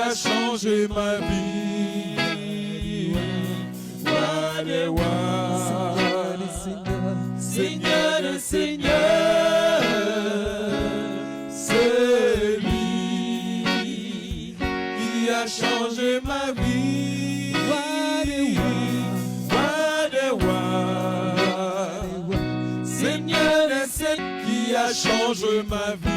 a changé ma vie. Roi des rois, Seigneur des seigneurs, c'est lui qui a changé ma vie. Roi des rois, Seigneur des seigneurs, qui a changé ma vie.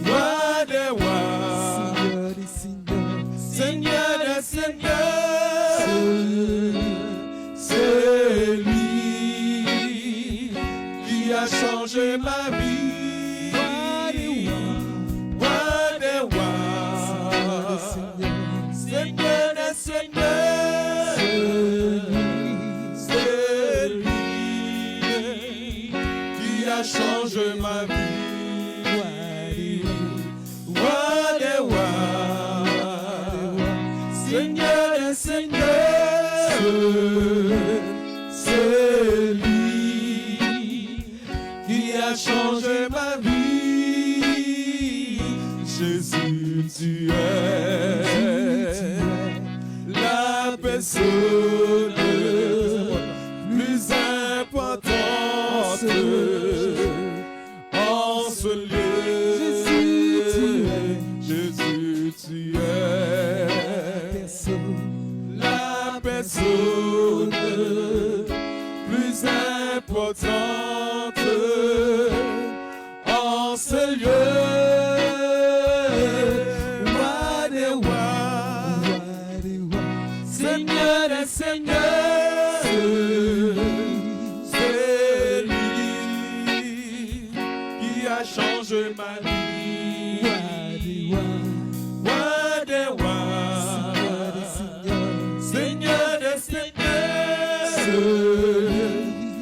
Roi des rois, Seigneur des seigneurs, c'est lui qui a changé ma vie. Roi des rois, Seigneur des seigneurs, c'est lui qui a changé ma vie. Roi des rois, Seigneur des seigneurs, c'est lui qui a changé ma vie. Jésus, tu es la personne plus importante en ce lieu. Jésus, tu es la personne plus importante en ce lieu. Roi des rois, Seigneur des seigneurs, c'est lui qui a changé ma vie. Roi des rois, Seigneur des seigneurs,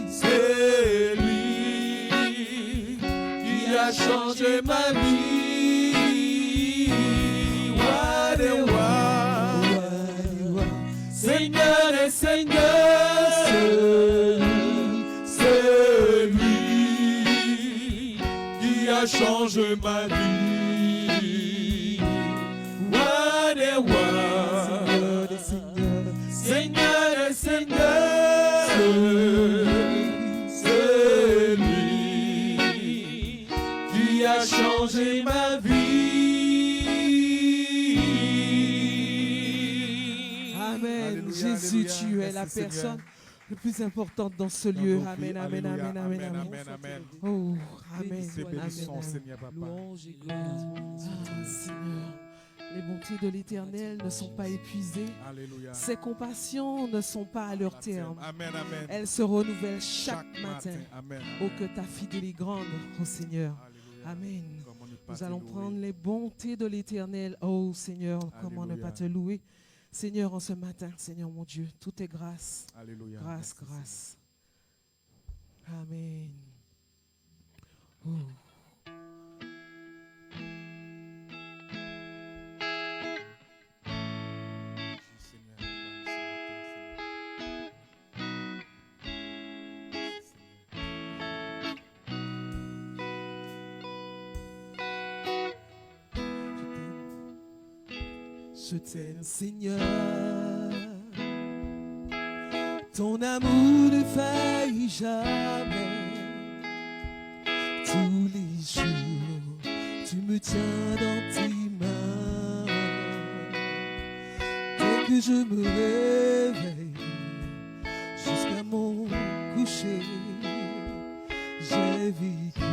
c'est lui qui a changé ma vie. Roi des rois, Seigneur des seigneurs, c'est lui qui a changé ma vie. Roi des rois, Seigneur des seigneurs, c'est lui qui a changé ma vie. Amen. Jésus, tu es la personne le plus importante dans ce lieu. Amen, amen, amen, amen, amen. Oh, amen. Louange et gloire. Ah, Seigneur. Les bontés de l'Éternel ne sont pas épuisées. Alléluia. Ses compassions ne sont pas à leur terme. Amen, amen. Elles se renouvellent chaque matin. Amen. Oh, que ta fidélité est grande, oh Seigneur. Alléluia. Amen. Comment ne pas Nous te allons louer. prendre les bontés de l'Éternel. Oh Seigneur, comment ne Alléluia. pas te louer. Seigneur, en ce matin, Seigneur mon Dieu, tout est grâce. Alléluia. Grâce, Merci, grâce. Amen. Oh. Seigneur. Merci, Je t'aime, Seigneur. Ton amour ne faillit jamais. Tous les jours, tu me tiens dans tes mains. Dès que je me réveille, jusqu'à mon coucher, j'ai vécu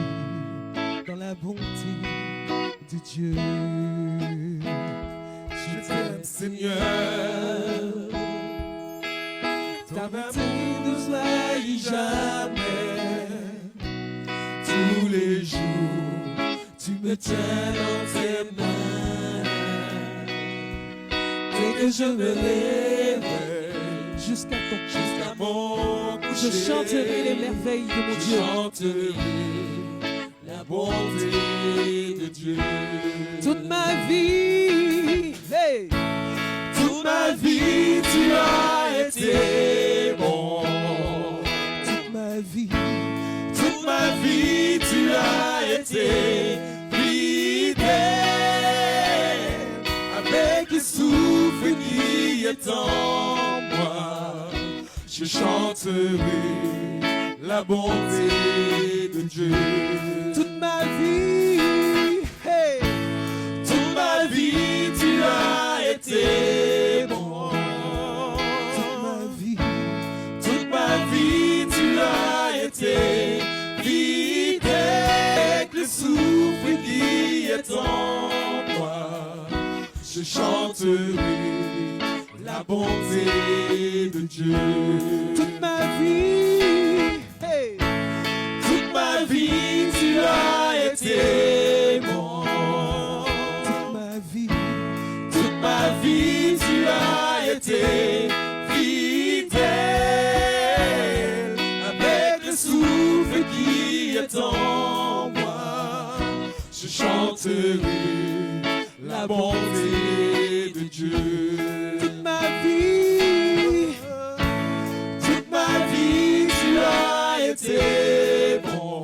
dans la bonté de Dieu. Je t'aime, Seigneur. Ta bonté ne faillit jamais. Tous les jours, Tu me tiens dans tes mains. Dès que je me réveille, jusqu'à mon je coucher, chanterai les merveilles de mon je Dieu. chanterai la bonté de Dieu. Toute ma vie, hey, Toute ma vie, tu as été bon. toute ma vie, Toute ma vie, tu as été fidèle. est en moi, je chanterai la bonté de Dieu. Toute ma vie, hey, Toute ma vie, tu as été bon. Toute ma vie, tu as été fidèle. Le souffle qui est en moi, je chanterai la bonté de Dieu. toute ma vie, hey, Toute ma vie, tu as été bon. toute ma vie, Toute ma vie, tu as été fidèle. Avec le souffle qui est en moi, je chanterai la bonté de Dieu. toute ma vie, Toute ma vie, tu as été bon.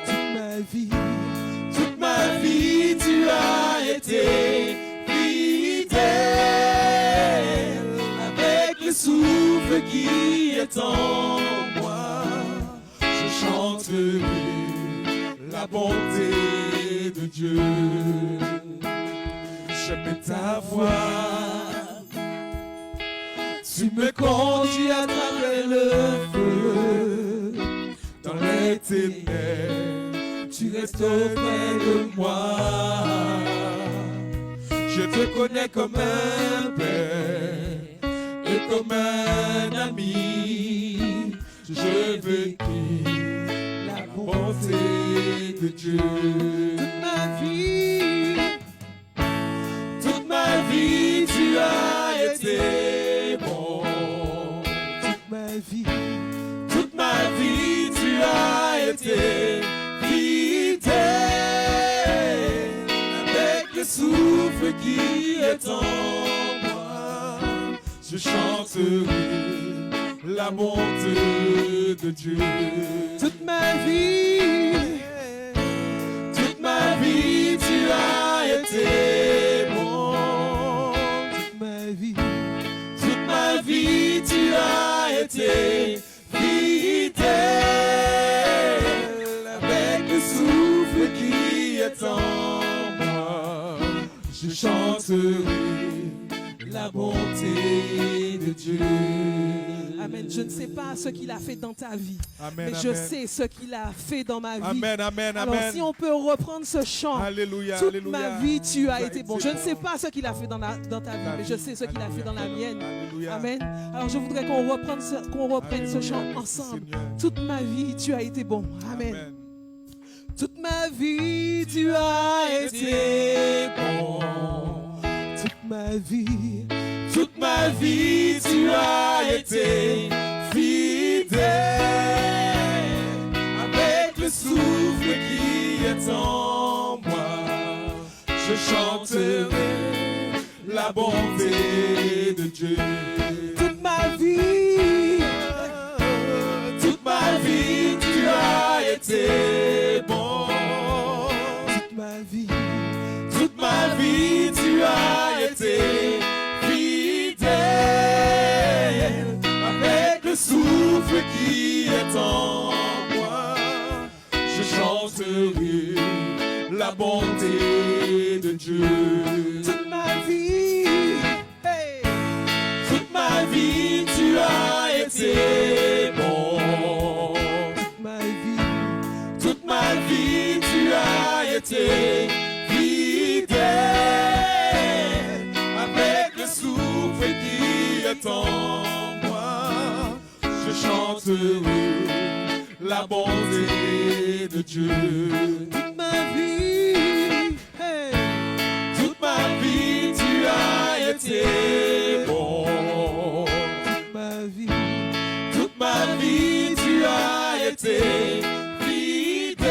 toute ma vie, Toute ma vie, tu as été fidèle. Avec le souffle qui est en moi, je chanterai la bonté de Dieu. J'aime ta voix, tu me conduis à travers le feu, dans les ténèbres, tu restes auprès de moi. Je te connais comme un père et comme un ami. Je veux la bonté de Dieu. toute ma vie, Tu as été bon. toute ma vie, Tu as été fidèle. Avec le souffle qui est en moi, je chanterai la bonté de Dieu. toute ma vie, Toute ma vie, tu as été bon. toute ma vie, Toute ma vie, tu as été fidèle. Avec le souffle qui est en moi, je chanterai la bonté de Dieu. Amen. Je ne sais pas ce qu'il a fait dans ta vie, Amen, mais je amen. sais ce qu'il a fait dans ma vie. Amen, amen, Alors amen. si on peut reprendre ce chant, Alléluia, toute alléluia. ma vie tu as été bon. Je ne sais bon. pas ce qu'il a fait dans ta vie, mais je sais ce qu'il a fait dans la mienne. Alléluia. Amen. Alors je voudrais qu'on reprenne ce chant Alléluia. ensemble. Seigneur. Toute ma vie tu as été bon. Amen. Toute ma vie tu as été bon. toute ma vie. Toute ma vie, tu as été fidèle. Avec le souffle qui est en moi, je chanterai la bonté de Dieu. Toute ma vie, Toute ma vie, tu as été bon. toute ma vie, Toute ma vie, tu as été fidèle. Avec le souffle qui est en moi, je chanterai la bonté de Dieu. toute ma vie, hey, Toute ma vie, tu as été bon. toute ma vie, Toute ma vie, tu as été fidèle. Avec le souffle qui est en moi, je chanterai la bonté de Dieu. toute ma vie, hey, Toute ma vie, tu as été bon. toute ma vie, Toute ma vie, tu as été fidèle.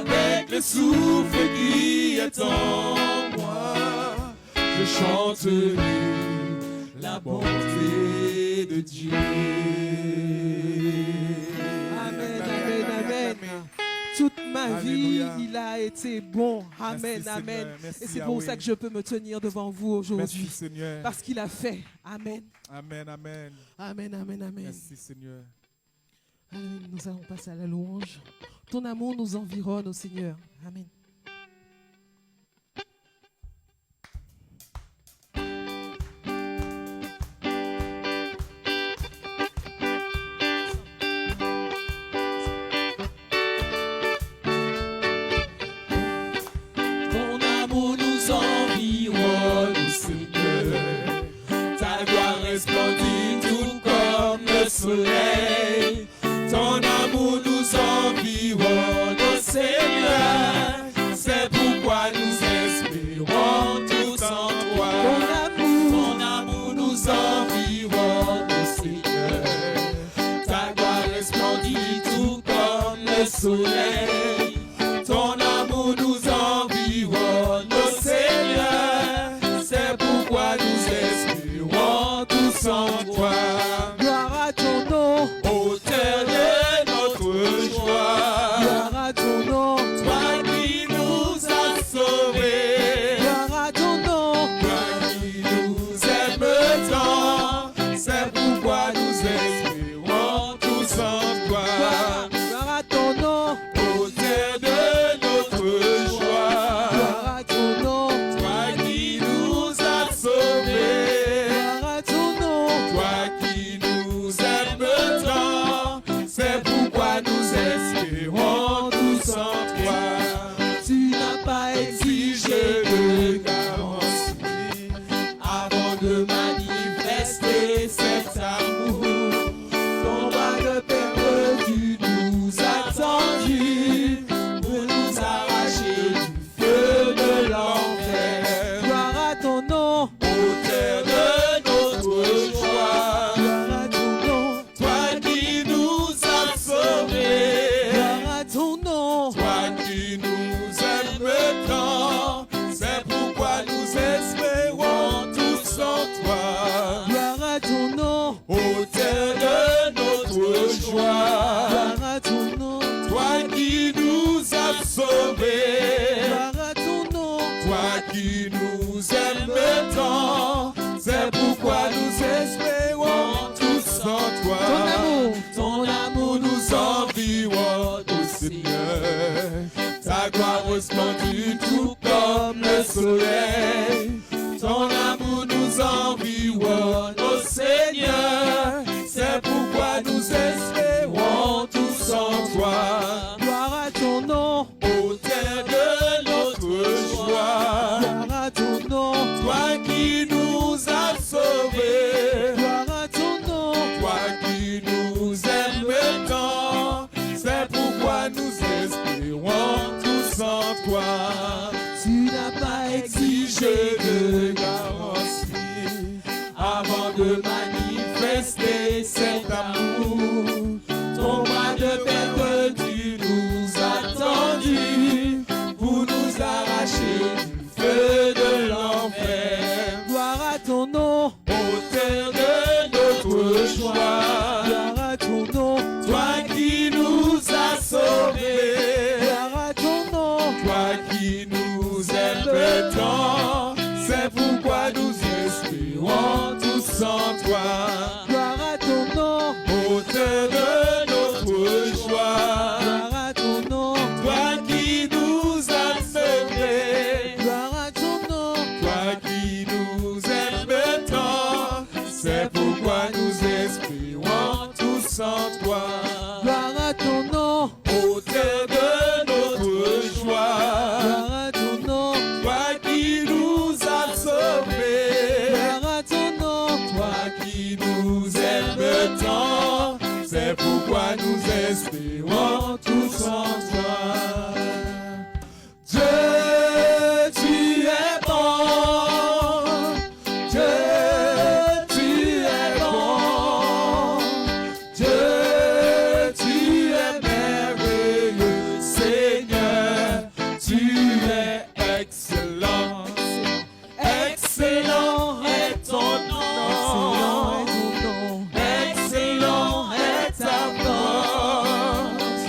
Avec le souffle qui est en moi, je chanterai la bonté de Dieu. amen, amen, amen. Toute ma vie, Alléluia. il a été bon. Amen, Merci, amen. Seigneur. Merci, Et c'est pour Yahweh. ça que je peux me tenir devant vous Merci aujourd'hui. Seigneur. Parce qu'il a fait. Amen. Amen, amen. Amen, amen, amen. Merci Seigneur. Amen. Nous allons passer à la louange. Ton amour nous environne, ô Seigneur. Amen. Ton amour nous environne, ô Seigneur. Ta gloire resplendit tout comme le soleil. Ton amour nous environne, ô Seigneur. C'est pourquoi nous espérons tout en toi. Ton amour nous environne, ô Seigneur. Ta gloire resplendit tout comme le soleil. Ton amour nous environne, ô Seigneur. C'est pourquoi nous espérons tous en toi. Gloire à ton nom. Auteur de notre joie, Gloire à ton nom. toi qui nous as sauvés, Gloire à ton nom. toi qui nous aimes tant, c'est pourquoi nous espérons tous en toi. Gloire à ton nom. Auteur de notre joie, Gloire à ton nom. toi qui nous as sauvés, Gloire à ton nom. toi qui nous aimes tant, c'est pourquoi nous espérons tous en toi. Tu n'as pas Exigé de garantie avant de manifester cet amour. Ton bras de père tu nous as tendu pour nous arracher du feu de l'enfer. Gloire à ton nom. Auteur de notre joie, Gloire à ton nom. toi qui nous as sauvés, Gloire à ton nom. toi qui nous aimes tant, c'est pourquoi nous espérons tous en toi. Gloire à ton nom. Auteur de notre joie, Gloire à ton nom. toi qui nous as sauvés, Gloire à ton nom. toi qui nous aimes tant, c'est pourquoi nous espérons tous en toi. Ton amour. Ton amour nous environne, ô Seigneur. Ta gloire resplendit tout comme le soleil. Ton amour nous environne, ô Seigneur. C'est pourquoi nous espérons tous en toi. Gloire à ton nom. Auteur de notre joie, Gloire à ton nom. toi qui nous as sauvés, Gloire à ton nom. toi qui nous aimes tant, c'est pourquoi nous espérons tous en toi. Tu n'as pas Exigé de garantie avant de manifester cet amour. Ton bras de père tu nous as tendu pour nous arracher du feu de l'enfer. Gloire à ton nom. Auteur de notre joie, Gloire à ton nom. toi qui nous as sauvés, Gloire à ton nom. toi qui nous aimes tant, c'est pourquoi nous espérons tous en toi. Gloire à ton nom. Auteur de notre joie, Gloire à ton nom. toi qui nous as sauvés, Gloire à ton nom. toi qui nous aimes tant, c'est pourquoi nous espérons tous en toi. Gloire à ton nom. Auteur de notre joie, Gloire à ton nom. toi qui nous as sauvés, Gloire à ton nom. toi qui nous aimes tant, c'est pourquoi nous espérons tous en toi. Dieu, tu es bon. Dieu, tu es bon. Dieu, tu es merveilleux. Seigneur, tu es excellent. Excellent est ton nom. Excellent est ton nom. Excellent est ta force.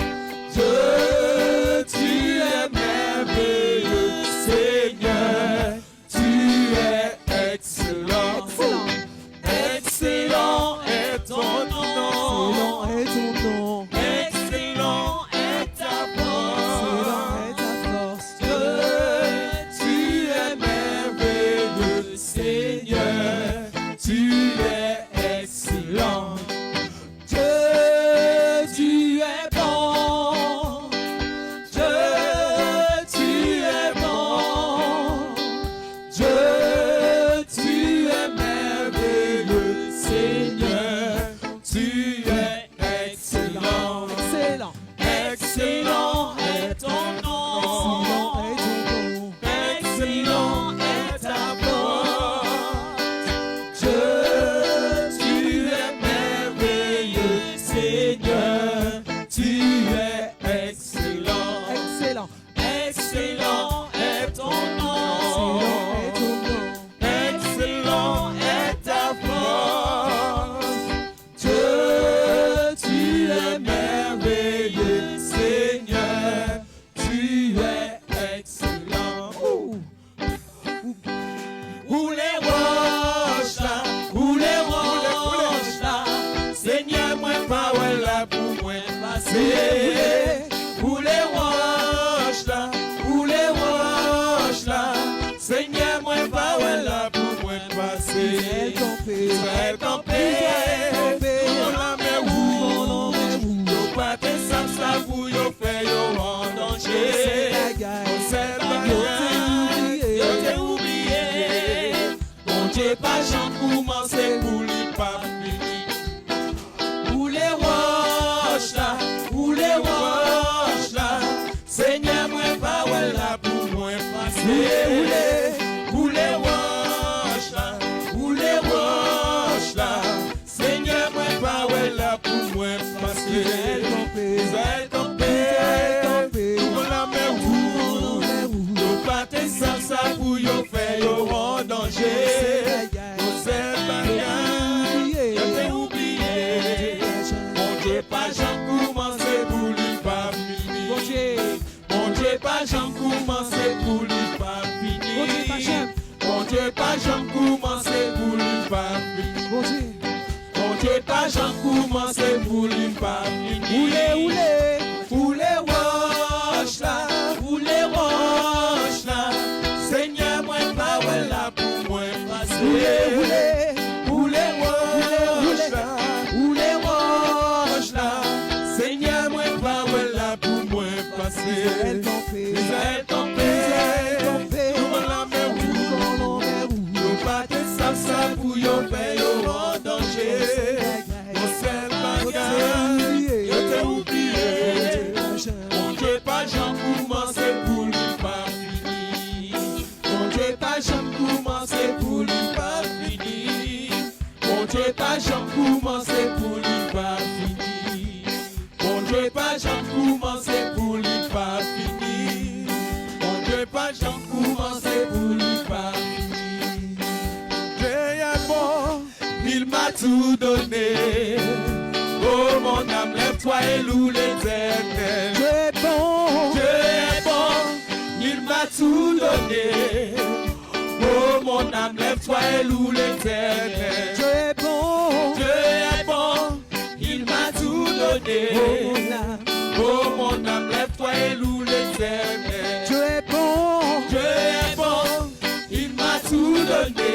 Excellent est ton nom. Excellent est ta porte. Dieu, tu es merveilleux, Seigneur, tu es excellent. Excellent. Excellent est ton nom. Excellent est ta force. Dieu, tu es merveilleux, Seigneur, tu es excellent. Où les roches là, où les roches là, Seigneur, moi pas là pour moi passer. Où les roches là, où les roches là, Seigneur, moi pas là pour moi passer. Israël campé, on la met où? Yo pas te ça pour yo faire yo en danger. On sait pas yo t'es oublié. Bon Dieu pas j'en commencer pour lui pas fini. Où les roches là, où les roches là, Seigneur moi pas là pour moi passer. Où les roches là, où les roches là, Seigneur moi pas là pour moi passer. Israël campé, tout la mer où? Yo pas te ça pour yo faire yo en danger. On sait pas yo t'es oublié. Mon Dieu pas j'en commencer pour lui pas fini. Mon Dieu pas j'en commencer pour lui pas fini. Mon Dieu pas j'en commencer pour lui pas fini. Mon Dieu pas j'en commencer pour lui pas fini. Où les roches là, où les roches là, Seigneur moi pas là pour moi passer. Où les roches là, où les roches là, Seigneur moi pas là pour moi passer. Israël campé, nous la mer où? Yo pas te ça pour yo faire yo en danger. On sait pas yo t'es oublié. Mon Dieu pas j'en commencer pour lui pas fini. Mon Dieu pas j'en commencer pour lui pas fini. Mon Dieu pas j'en commencer pour lui pas fini. Mon Dieu pas j'en commencer pour lui pas fini. Mon Dieu pas j'en commencer pour lui pas fini. Dieu est bon, il m'a tout donné. Oh mon âme, lève-toi et loue l'Éternel. Dieu est bon. Dieu est bon, il m'a tout donné. Oh mon âme, lève-toi et loue l'Éternel. Dieu est bon. Dieu est bon, il m'a tout donné. Oh mon âme, lève-toi et loue l'Éternel. Dieu est bon. Dieu est bon, il m'a tout donné.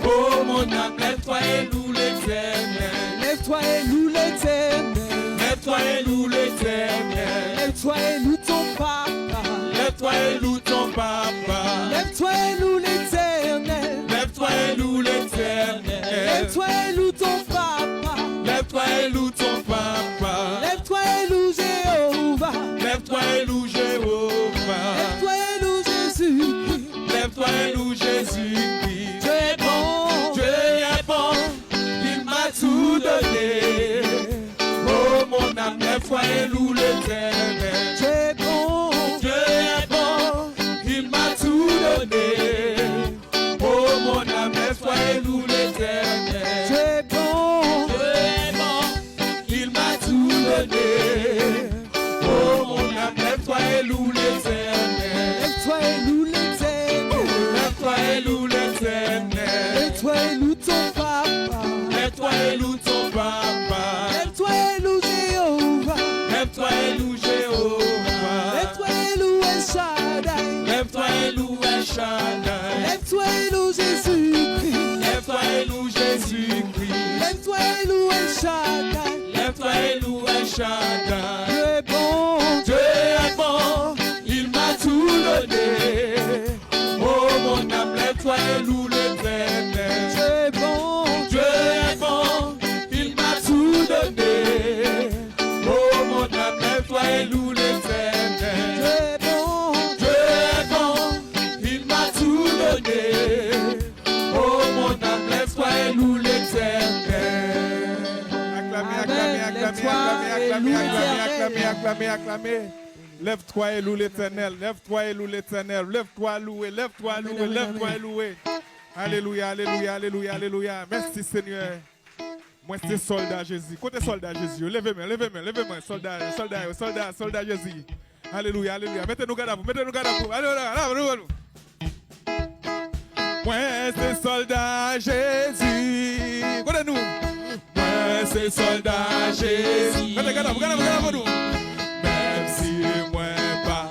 Oh mon âme, lève-toi et loue l'Éternel. Lève-toi et loue l'Éternel. Lève-toi et loue l'Éternel. Lève-toi et loue ton papa. Lève-toi et loue ton papa. Lève-toi et loue l'Éternel. Lève-toi et loue l'Éternel. Lève-toi et loue ton papa. Lève-toi et loue ton papa. Lève-toi et loue Jéhovah. Lève-toi et loue Jéhovah. Lève-toi et loue Jésus. Lève-toi et loue Jésus-Christ. Dieu est bon. Dieu est bon, il m'a tout donné. Oh mon âme, lève-toi et loue l'Éternel. Dieu est bon. Dieu est bon, il m'a tout donné. Oh mon âme, lève-toi et loue l'Éternel. Dieu est bon. Dieu est bon, il m'a tout donné. Oh mon âme, lève-toi et loue l'Éternel. Lève-toi et loue l'Éternel. Lève-toi et loue l'Éternel. Lève-toi et loue ton papa. Lève-toi et loue ton papa. Lève-toi et loue Jéhovah. Lève-toi et loue Jéhovah. Lève-toi et loue El Shaddai. Lève-toi et loue El Shaddai. Lève-toi et loue Jésus-Christ. Lève-toi et loue Jésus-Christ. Lève-toi et loue El Shaddai. Lève-toi et loue El Shaddai. Dieu est bon. Dieu est bon, il m'a tout donné. Oh mon âme, lève-toi et loue l'Éternel. Dieu est bon. Dieu est bon, il m'a tout donné. Oh mon âme, lève-toi acclamez. Lève-toi et loue l'Éternel. Lève-toi et loue l'Éternel. Lève-toi louer, lève-toi louer, lève-toi et louer. Alléluia, alléluia, alléluia, alléluia. Merci Seigneur. Moi c'est soldat Jésus. Côté soldat Jésus. Levez-moi, levez-moi, levez-moi. Soldat, soldat, soldat, soldat Jésus. Alléluia, alléluia. Mettez-nous garde à vous, mettez-nous garde à vous. Alléluia. Moi c'est soldat Jésus. Côté-nous. Moi c'est soldat Jésus. Mettez garde à vous, garde à vous. Même si moi pas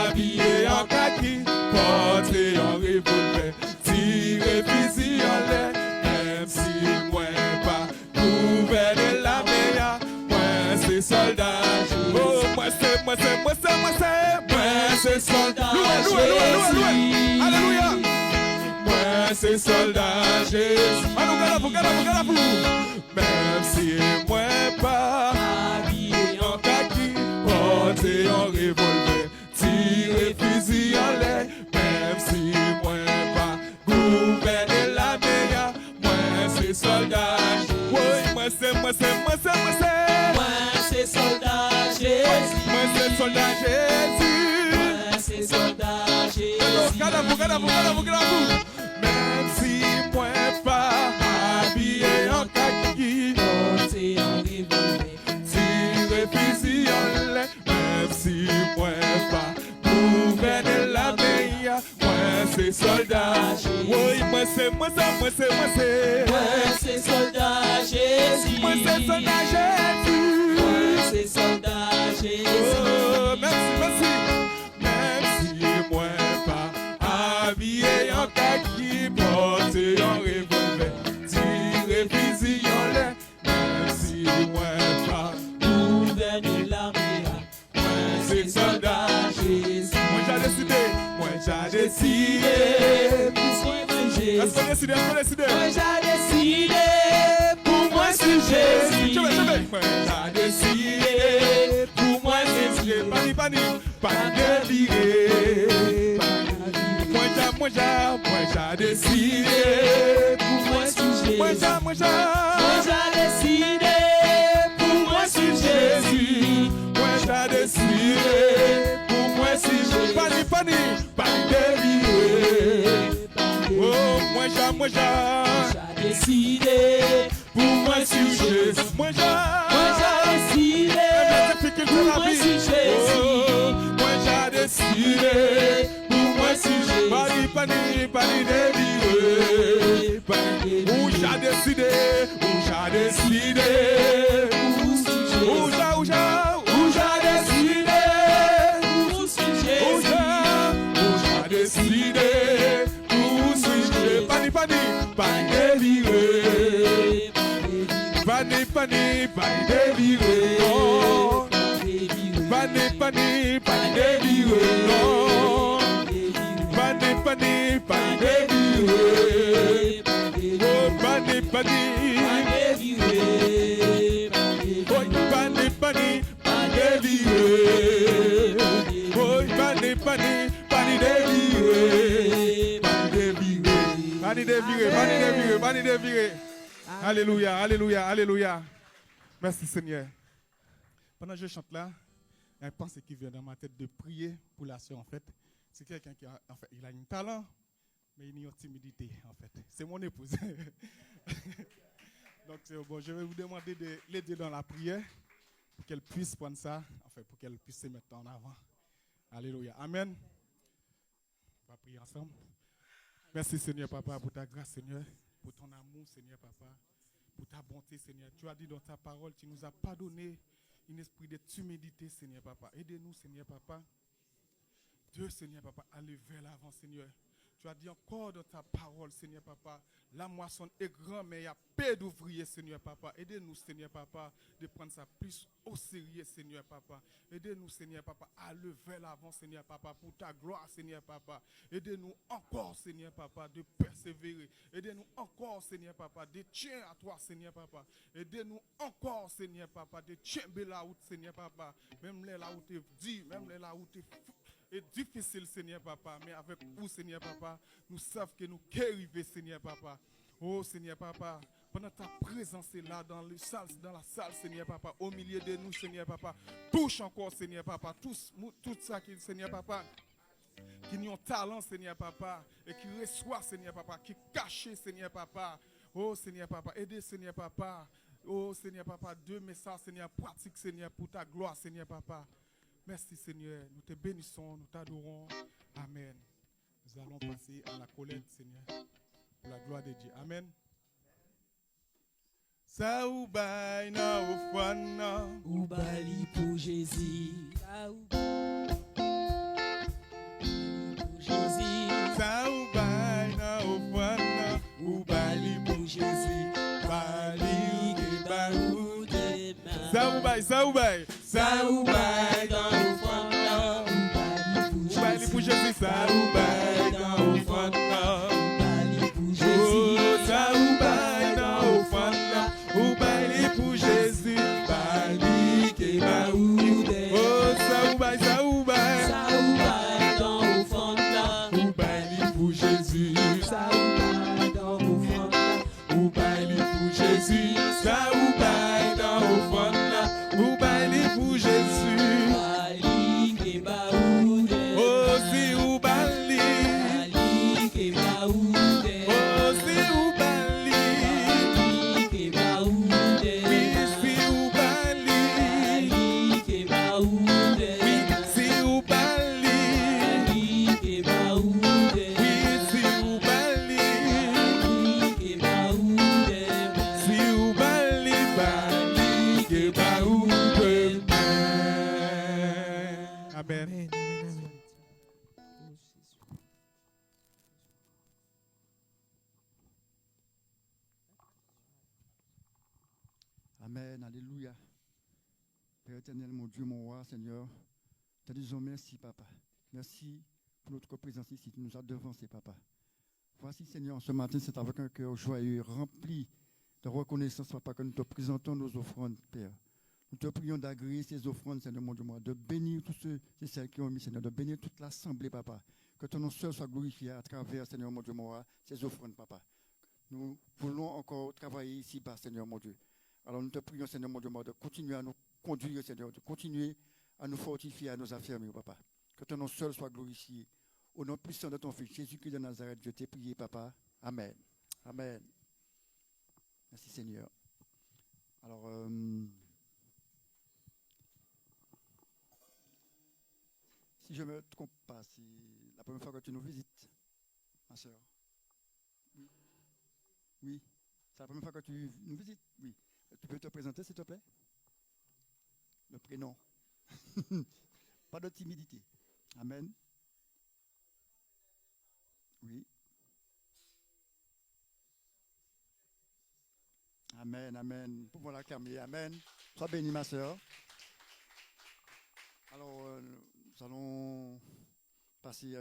habillé en kaki, porté en revolver, tiré fusil en l'air. Même si moi pas couvert de la meilleure, moi c'est soldat. Oh, moi c'est soldat. Loué. Alléluia. Moi c'est soldat Jésus. Regardez-vous. Même si moi pas habillé en kaki, porté en revolver, tiré fusil en l'air. Même si moi pas gouverné la meilleure, moi c'est soldat. Oui, moi c'est soldat Jésus. Moi c'est soldat Jésus. Moi c'est soldat Jésus. Regardez-vous. Même si moi pas habillé en kaki, porté en revolver, tiré fusil en l'air. Même si moi pas gouverné la meilleure, moi c'est soldat. Oui, moi c'est soldat Jésus. Moi c'est soldat Jésus. Moi c'est soldat Jésus. Oh, merci. Même si moi pas habillé en kaki, porté en revolver, tiré fusil en l'air. Même si moi pas gouverné la meilleure, moi c'est soldat Jésus. Moi j'ai décidé pour suivre Jésus. Est-ce qu'on décide? Moi j'ai décidé pour moi suivre Jésus. Moi j'ai décidé pour moi suivre Jésus. Pas dévirer. Moi j'ai décidé pour moi suivre Jésus. Moi j'ai décidé pour moi suivre Jésus. Moi j'ai décidé pour moi suivre Jésus. Pas dévirer. Oh, moi j'ai décidé pour moi suivre Jésus. Moi j'ai décidé pour moi suivre Jésus. Moi j'ai décidé pour moi suivre Jésus. Pas dévirer. Où j'ai décidé pour suivre Jésus. Où j'ai décidé pour suivre Jésus. Où j'ai décidé pour suivre Jésus. Pas dévirer. Pas dévirer. Oh. Pas dévirer. Oh. Pas dévirer. Oh, pas dévirer. Alléluia, alléluia, alléluia. Merci Seigneur. Pendant que je chante là, il y a une pensée qui vient dans ma tête de prier pour la sœur en fait. C'est quelqu'un qui a, en fait, il a un talent, mais il a une timidité en fait. C'est mon épouse. Donc bon, je vais vous demander de l'aider dans la prière pour qu'elle puisse prendre ça, enfin pour qu'elle puisse se mettre en avant. Alléluia. Amen. On va prier ensemble. Merci Seigneur Papa pour ta grâce Seigneur, pour ton amour Seigneur Papa, pour ta bonté Seigneur. Tu as dit dans ta parole, tu nous as pardonné un esprit de timidité Seigneur Papa. Aidez-nous Seigneur Papa. Dieu Seigneur Papa, allez vers l'avant Seigneur. Tu as dit encore dans ta parole, Seigneur Papa, la moisson est grande, mais il y a peu d'ouvriers, Seigneur Papa. Aidez-nous, Seigneur Papa, de prendre ça plus au sérieux, Seigneur Papa. Aidez-nous, Seigneur Papa, à lever l'avant, Seigneur Papa, pour ta gloire, Seigneur Papa. Aidez-nous encore, Seigneur Papa, de persévérer. Aidez-nous encore, Seigneur Papa, de tenir à toi, Seigneur Papa. Aidez-nous encore, Seigneur Papa, de tenir la route, Seigneur Papa. Même là où tu es dit, même là où tu es est difficile, Seigneur Papa, mais avec vous, Seigneur Papa, nous savons que nous arrivons, Seigneur Papa. Oh Seigneur Papa, pendant ta présence est là dans la salle, Seigneur Papa, au milieu de nous, Seigneur Papa. Touche encore, Seigneur Papa, tout ça qui, Seigneur Papa, qui ont talent, Seigneur Papa, et qui reçoit, Seigneur Papa, qui cache, Seigneur Papa. Oh Seigneur Papa, aidez, Seigneur Papa. Oh Seigneur Papa, deux messages, Seigneur, pratique, Seigneur, pour ta gloire, Seigneur Papa. Merci, Seigneur. Nous te bénissons, nous t'adorons. Amen. Nous allons passer à la collecte, Seigneur, pour la gloire de Dieu. Amen. Ça ou bail na offrande, ou bali pour Jésus. Ça ou bail na offrande, ou bali pour Jésus. Bali que barou de main. Ça ou bail dans l'offrande, ou bali pour Jésus. Ça ou bail dans l'offrande, ou bali pour Jésus. Ça ou bail dans l'offrande, ou bali pour Jésus. Bali que barou de. Oh, ça ou bail dans l'offrande, ou bali pour Jésus. ça ou bail dans l'offrande, Ou baili pour Jésus, ça ou bail dans l'offrande, ou baili pour Jésus. bali que baoude, Oh si ou baili, bali que baoude, oh si ou baili, bali que baoude, oui si ou baili, bali que baoude, oui si ou baili, bali que baoude, oui si ou baili, bali que baoude, si ou baili, baili que baou de Amen. Amen, amen, amen. Amen, alléluia. Père éternel, mon Dieu, mon roi, Seigneur, te disons merci, Papa. Merci pour notre présence ici, tu nous as devancé, Papa. Voici, Seigneur, ce matin, c'est avec un cœur joyeux, rempli de reconnaissance, Papa, que nous te présentons nos offrandes, Père. Nous te prions d'agréer ces offrandes, Seigneur, mon Dieu, moi, de bénir tous ceux et celles qui ont mis, Seigneur, de bénir toute l'assemblée, Papa. Que ton nom seul soit glorifié à travers, Seigneur, mon Dieu, moi, ces offrandes, Papa. Nous voulons encore travailler ici-bas, Seigneur, mon Dieu. Alors nous te prions, Seigneur, mon Dieu, de continuer à nous conduire, Seigneur, de continuer à nous fortifier, à nous affermir, Papa. Que ton nom seul soit glorifié. Au nom puissant de ton Fils, Jésus-Christ de Nazareth, je t'ai prié, Papa. Amen. Amen. Merci, Seigneur. Alors, si je ne me trompe pas, c'est la première fois que tu nous visites, ma soeur. Oui. Oui. C'est la première fois que tu nous visites. Oui. Tu peux te présenter, s'il te plaît? Le prénom. Pas de timidité. Amen. Oui. Amen, amen. Pouvons l'acclamer. Amen. Sois bénie, ma soeur. Alors, nous allons passer,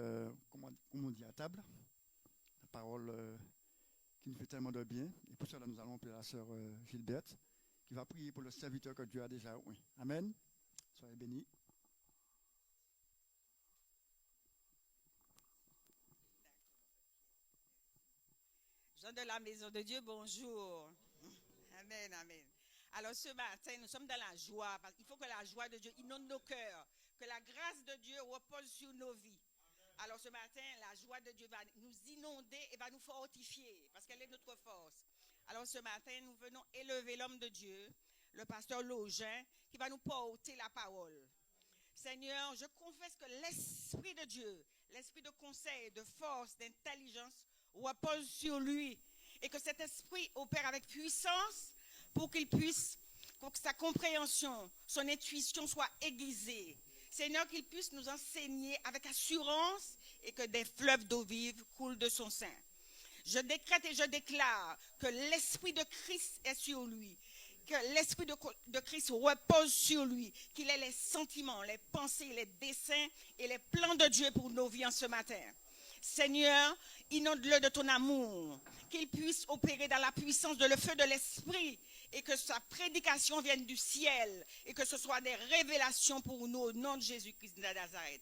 comme on dit, à table. La parole qui nous fait tellement de bien. Et pour cela, nous allons appeler la sœur Gilberte, qui va prier pour le serviteur que Dieu a déjà oint. Amen. Soyez bénis. Gens de la maison de Dieu, bonjour. Amen, amen. Alors ce matin, nous sommes dans la joie. Parce qu'il faut que la joie de Dieu inonde nos cœurs. Que la grâce de Dieu repose sur nos vies. Alors ce matin, la joie de Dieu va nous inonder et va nous fortifier. Parce qu'elle est notre force. Alors ce matin, nous venons élever l'homme de Dieu, le pasteur Login, qui va nous porter la parole. Seigneur, je confesse que l'Esprit de Dieu, l'Esprit de conseil, de force, d'intelligence, repose sur lui. Et que cet Esprit opère avec puissance pour qu'il puisse, pour que sa compréhension, son intuition soit aiguisée. Seigneur, qu'il puisse nous enseigner avec assurance et que des fleuves d'eau vive coulent de son sein. Je décrète et je déclare que l'Esprit de Christ est sur lui, que l'Esprit de Christ repose sur lui, qu'il ait les sentiments, les pensées, les desseins et les plans de Dieu pour nos vies en ce matin. Seigneur, inonde-le de ton amour, qu'il puisse opérer dans la puissance de le feu de l'Esprit et que sa prédication vienne du ciel et que ce soit des révélations pour nous au nom de Jésus-Christ de Nazareth.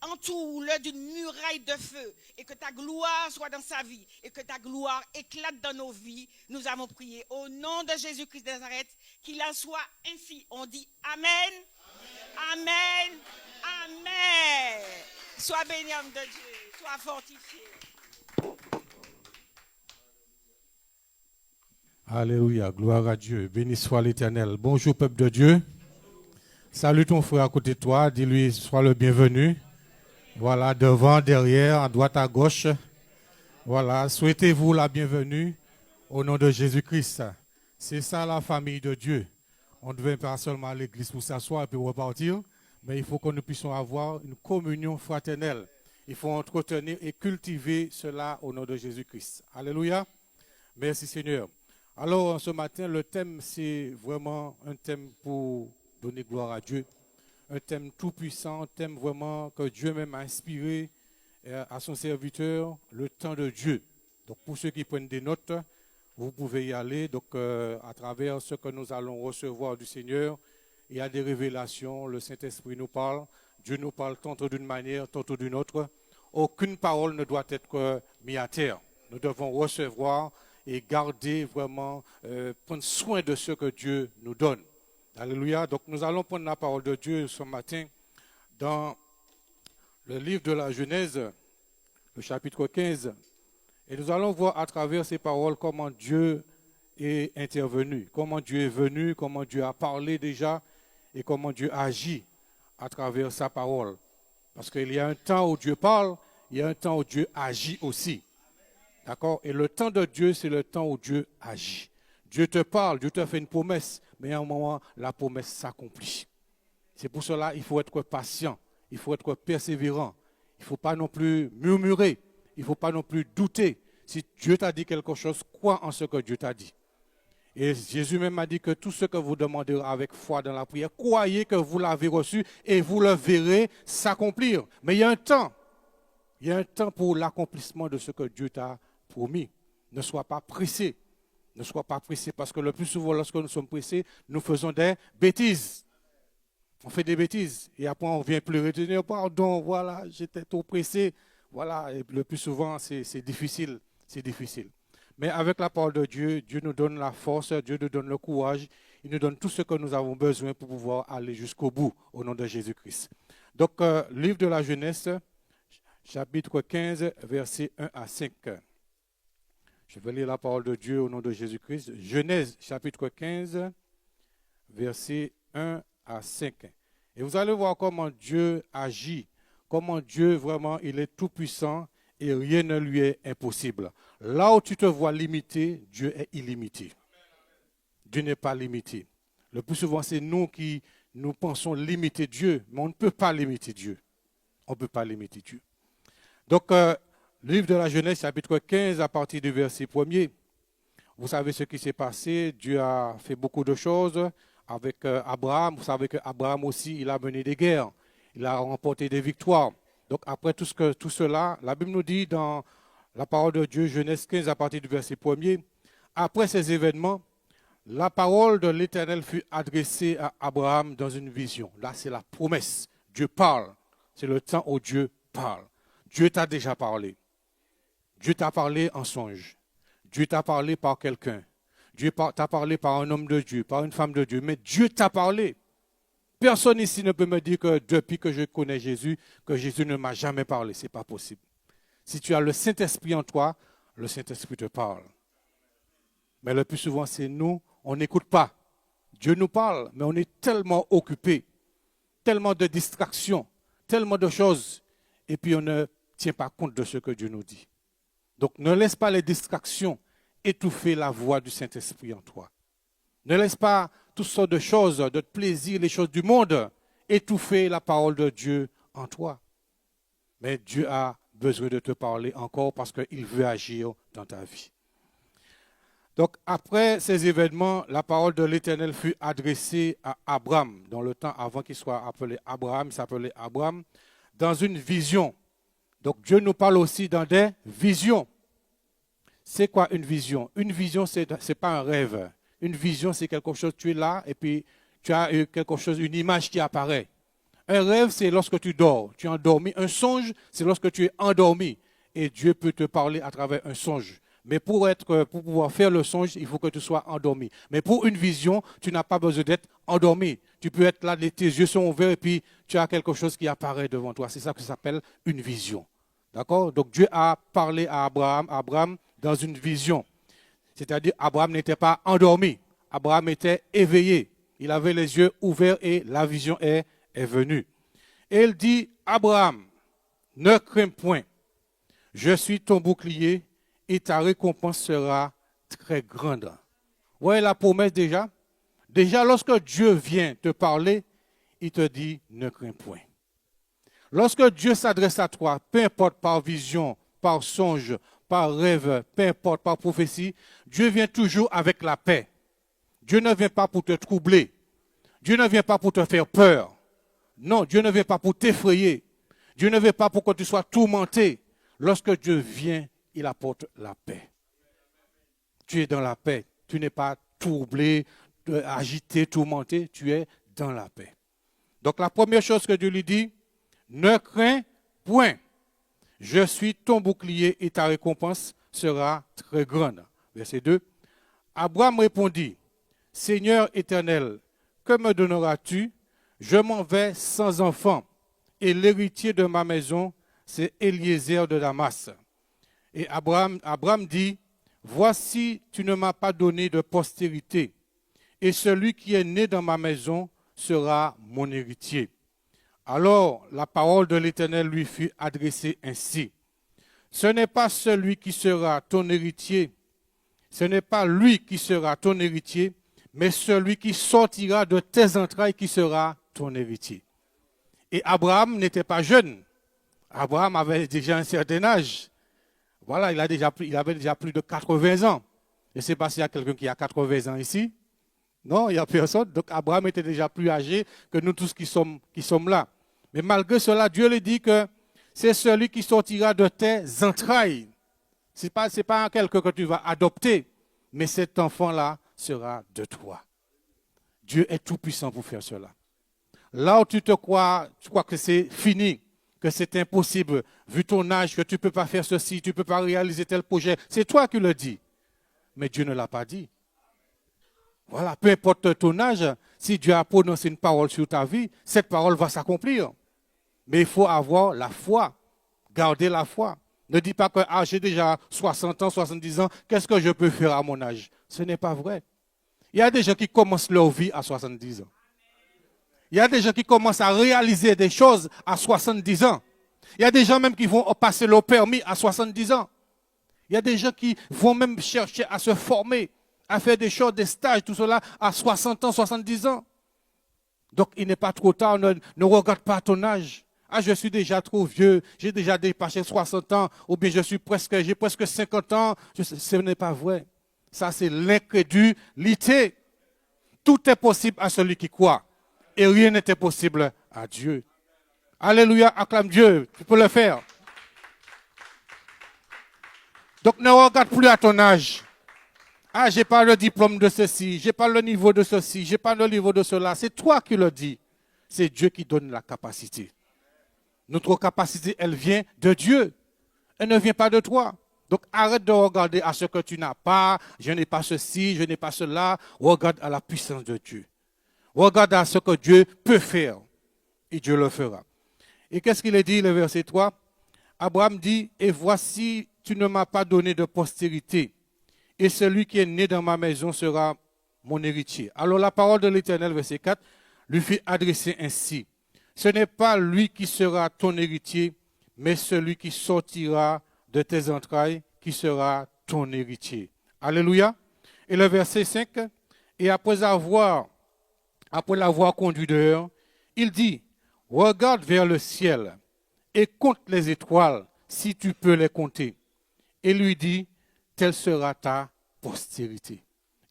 entoure-le d'une muraille de feu et que ta gloire soit dans sa vie et que ta gloire éclate dans nos vies. Nous avons prié au nom de Jésus-Christ de Nazareth, qu'il en soit ainsi. On dit Amen, Amen, Amen. Sois béni, homme de Dieu, sois fortifié. Alléluia, gloire à Dieu, béni soit l'Éternel. Bonjour peuple de Dieu. Salue ton frère à côté de toi, dis-lui sois le bienvenu. Voilà, devant, derrière, à droite, à gauche. Voilà, souhaitez-vous la bienvenue au nom de Jésus-Christ. C'est ça la famille de Dieu. On ne vient pas seulement à l'église pour s'asseoir et puis repartir, mais il faut que nous puissions avoir une communion fraternelle. Il faut entretenir et cultiver cela au nom de Jésus-Christ. Alléluia. Merci Seigneur. Alors ce matin, le thème, c'est vraiment un thème pour donner gloire à Dieu. Un thème tout puissant, un thème vraiment que Dieu même a inspiré à son serviteur, le temps de Dieu. Donc pour ceux qui prennent des notes, vous pouvez y aller. Donc à travers ce que nous allons recevoir du Seigneur, il y a des révélations, le Saint-Esprit nous parle, Dieu nous parle tantôt d'une manière, tantôt d'une autre. Aucune parole ne doit être mise à terre. Nous devons recevoir et garder vraiment, prendre soin de ce que Dieu nous donne. Alléluia. Donc nous allons prendre la parole de Dieu ce matin dans le livre de la Genèse, le chapitre 15. Et nous allons voir à travers ces paroles comment Dieu est intervenu, comment Dieu est venu, comment Dieu a parlé déjà et comment Dieu agit à travers sa parole. Parce qu'il y a un temps où Dieu parle, il y a un temps où Dieu agit aussi. D'accord? Et le temps de Dieu, c'est le temps où Dieu agit. Dieu te parle, Dieu te fait une promesse, mais à un moment, la promesse s'accomplit. C'est pour cela qu'il faut être patient, il faut être persévérant. Il ne faut pas non plus murmurer, il ne faut pas non plus douter. Si Dieu t'a dit quelque chose, crois en ce que Dieu t'a dit. Et Jésus même a dit que tout ce que vous demanderez avec foi dans la prière, croyez que vous l'avez reçu et vous le verrez s'accomplir. Mais il y a un temps. Il y a un temps pour l'accomplissement de ce que Dieu t'a promis. Ne sois pas pressé. Ne sois pas pressé parce que le plus souvent, lorsque nous sommes pressés, nous faisons des bêtises. On fait des bêtises et après on vient pleurer, dire pardon, voilà, j'étais trop pressé. Voilà, et le plus souvent, c'est difficile. C'est difficile. Mais avec la parole de Dieu, Dieu nous donne la force, Dieu nous donne le courage, il nous donne tout ce que nous avons besoin pour pouvoir aller jusqu'au bout au nom de Jésus-Christ. Donc, livre de la Genèse, chapitre 15, versets 1 à 5. Je vais lire la parole de Dieu au nom de Jésus-Christ. Genèse, chapitre 15, versets 1 à 5. Et vous allez voir comment Dieu agit, comment Dieu vraiment, il est tout puissant et rien ne lui est impossible. Là où tu te vois limité, Dieu est illimité. Dieu n'est pas limité. Le plus souvent, c'est nous qui nous pensons limiter Dieu, mais on ne peut pas limiter Dieu. On ne peut pas limiter Dieu. Donc, livre de la Genèse, chapitre 15, à partir du verset 1er, vous savez ce qui s'est passé. Dieu a fait beaucoup de choses avec Abraham. Vous savez qu'Abraham aussi, il a mené des guerres. Il a remporté des victoires. Donc après tout cela, la Bible nous dit dans la parole de Dieu, Genèse 15, à partir du verset 1er, après ces événements, la parole de l'Éternel fut adressée à Abraham dans une vision. Là, c'est la promesse. Dieu parle. C'est le temps où Dieu parle. Dieu t'a déjà parlé. Dieu t'a parlé en songe. Dieu t'a parlé par quelqu'un. Dieu t'a parlé par un homme de Dieu, par une femme de Dieu. Mais Dieu t'a parlé. Personne ici ne peut me dire que depuis que je connais Jésus, que Jésus ne m'a jamais parlé. Ce n'est pas possible. Si tu as le Saint-Esprit en toi, le Saint-Esprit te parle. Mais le plus souvent, c'est nous, on n'écoute pas. Dieu nous parle, mais on est tellement occupé, tellement de distractions, tellement de choses, et puis on ne tient pas compte de ce que Dieu nous dit. Donc ne laisse pas les distractions étouffer la voix du Saint-Esprit en toi. Ne laisse pas toutes sortes de choses, de plaisir, les choses du monde, étouffer la parole de Dieu en toi. Mais Dieu a besoin de te parler encore parce qu'il veut agir dans ta vie. Donc après ces événements, la parole de l'Éternel fut adressée à Abraham. Dans le temps avant qu'il soit appelé Abraham, il s'appelait Abraham, dans une vision. Donc Dieu nous parle aussi dans des visions. C'est quoi une vision? Une vision, ce n'est pas un rêve. Une vision, c'est quelque chose, tu es là et puis tu as quelque chose, une image qui apparaît. Un rêve, c'est lorsque tu dors, tu es endormi. Un songe, c'est lorsque tu es endormi. Et Dieu peut te parler à travers un songe. Mais pour pouvoir faire le songe, il faut que tu sois endormi. Mais pour une vision, tu n'as pas besoin d'être endormi. Tu peux être là, tes yeux sont ouverts et puis tu as quelque chose qui apparaît devant toi. C'est ça que ça s'appelle une vision. D'accord? Donc Dieu a parlé à Abraham dans une vision. C'est-à-dire Abraham n'était pas endormi. Abraham était éveillé. Il avait les yeux ouverts et la vision est venue. Et il dit, Abraham, ne crains point. Je suis ton bouclier et ta récompense sera très grande. Vous voyez la promesse déjà? Déjà, lorsque Dieu vient te parler, il te dit, ne crains point. Lorsque Dieu s'adresse à toi, peu importe par vision, par songe, par rêve, peu importe par prophétie, Dieu vient toujours avec la paix. Dieu ne vient pas pour te troubler. Dieu ne vient pas pour te faire peur. Non, Dieu ne vient pas pour t'effrayer. Dieu ne vient pas pour que tu sois tourmenté. Lorsque Dieu vient, il apporte la paix. Tu es dans la paix. Tu n'es pas troublé, agité, tourmenté. Tu es dans la paix. Donc la première chose que Dieu lui dit, ne crains point. Je suis ton bouclier et ta récompense sera très grande. Verset 2. Abraham répondit, Seigneur éternel, que me donneras-tu? Je m'en vais sans enfant, et l'héritier de ma maison, c'est Eliezer de Damas. Et Abraham dit, voici, tu ne m'as pas donné de postérité, et celui qui est né dans ma maison sera mon héritier. Alors la parole de l'Éternel lui fut adressée ainsi. Ce n'est pas celui qui sera ton héritier, ce n'est pas lui qui sera ton héritier, mais celui qui sortira de tes entrailles qui sera ton héritier. Et Abraham n'était pas jeune. Abraham avait déjà un certain âge. Voilà, il avait déjà plus de 80 ans. Je ne sais pas s'il y a quelqu'un qui a 80 ans ici. Non, il n'y a personne. Donc Abraham était déjà plus âgé que nous tous qui sommes là. Mais malgré cela, Dieu lui dit que c'est celui qui sortira de tes entrailles. Ce n'est pas quelqu'un que tu vas adopter, mais cet enfant-là sera de toi. Dieu est tout puissant pour faire cela. Là où tu crois que c'est fini, que c'est impossible, vu ton âge, que tu ne peux pas faire ceci, tu ne peux pas réaliser tel projet, c'est toi qui le dis. Mais Dieu ne l'a pas dit. Voilà, peu importe ton âge, si Dieu a prononcé une parole sur ta vie, cette parole va s'accomplir. Mais il faut avoir la foi, garder la foi. Ne dis pas que j'ai déjà 60 ans, 70 ans, qu'est-ce que je peux faire à mon âge? Ce n'est pas vrai. Il y a des gens qui commencent leur vie à 70 ans. Il y a des gens qui commencent à réaliser des choses à 70 ans. Il y a des gens même qui vont passer leur permis à 70 ans. Il y a des gens qui vont même chercher à se former, à faire des choses, des stages, tout cela à 60 ans, 70 ans. Donc il n'est pas trop tard, ne regarde pas ton âge. Ah, je suis déjà trop vieux, j'ai déjà dépassé 60 ans, ou bien j'ai presque 50 ans. Ce n'est pas vrai. Ça, c'est l'incrédulité. Tout est possible à celui qui croit. Et rien n'est impossible à Dieu. Alléluia, acclame Dieu, tu peux le faire. Donc ne regarde plus à ton âge. Ah, j'ai pas le diplôme de ceci, j'ai pas le niveau de ceci, j'ai pas le niveau de cela. C'est toi qui le dis. C'est Dieu qui donne la capacité. Notre capacité, elle vient de Dieu. Elle ne vient pas de toi. Donc arrête de regarder à ce que tu n'as pas. Je n'ai pas ceci, je n'ai pas cela. Regarde à la puissance de Dieu. Regarde à ce que Dieu peut faire. Et Dieu le fera. Et qu'est-ce qu'il est dit, le verset 3? Abraham dit, et voici, tu ne m'as pas donné de postérité. Et celui qui est né dans ma maison sera mon héritier. Alors la parole de l'Éternel, verset 4, lui fit adresser ainsi. Ce n'est pas lui qui sera ton héritier, mais celui qui sortira de tes entrailles qui sera ton héritier. Alléluia. Et le verset 5, et après l'avoir conduit dehors, il dit, regarde vers le ciel et compte les étoiles si tu peux les compter. Et lui dit, telle sera ta postérité.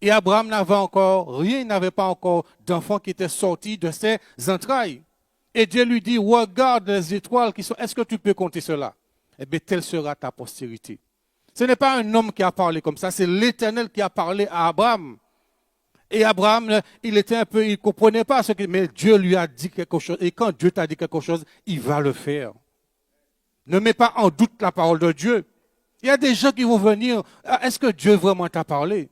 Et Abraham n'avait encore rien, il n'avait pas encore d'enfant qui était sorti de ses entrailles. Et Dieu lui dit, regarde les étoiles qui sont, est-ce que tu peux compter cela? Eh bien, telle sera ta postérité. Ce n'est pas un homme qui a parlé comme ça, c'est l'Éternel qui a parlé à Abraham. Et Abraham, il était un peu, il comprenait pas ce que, mais Dieu lui a dit quelque chose. Et quand Dieu t'a dit quelque chose, il va le faire. Ne mets pas en doute la parole de Dieu. Il y a des gens qui vont venir, est-ce que Dieu vraiment t'a parlé?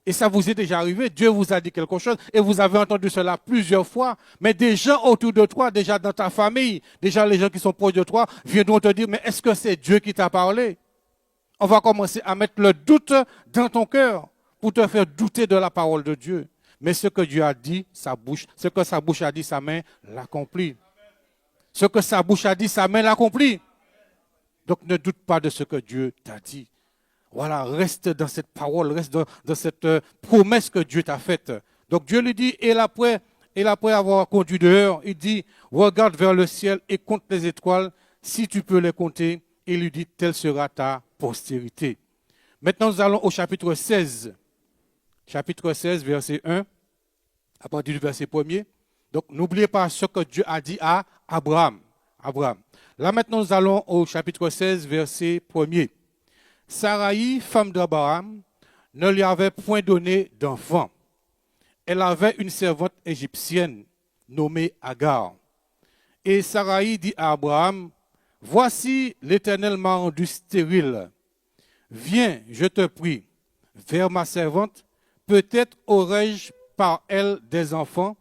Et ça vous est déjà arrivé, Dieu vous a dit quelque chose et vous avez entendu cela plusieurs fois. Mais des gens autour de toi, déjà dans ta famille, déjà les gens qui sont proches de toi, viendront te dire, mais est-ce que c'est Dieu qui t'a parlé? On va commencer à mettre le doute dans ton cœur pour te faire douter de la parole de Dieu. Mais ce que Dieu a dit, sa bouche, ce que sa bouche a dit, sa main l'accomplit. Ce que sa bouche a dit, sa main l'accomplit. Donc ne doute pas de ce que Dieu t'a dit. Voilà, reste dans cette parole, reste dans cette promesse que Dieu t'a faite. Donc Dieu lui dit, et après avoir conduit dehors, il dit, regarde vers le ciel et compte les étoiles, si tu peux les compter. Et il lui dit, telle sera ta postérité. Maintenant, nous allons au chapitre 16. Chapitre 16, verset 1, à partir du verset 1er. Donc, n'oubliez pas ce que Dieu a dit à Abraham. Là, maintenant, nous allons au chapitre 16, verset 1er. Saraï, femme d'Abraham, ne lui avait point donné d'enfant. Elle avait une servante égyptienne nommée Agar. Et Saraï dit à Abraham, voici l'Éternel m'a rendu stérile. Viens, je te prie, vers ma servante, peut-être aurais-je par elle des enfants.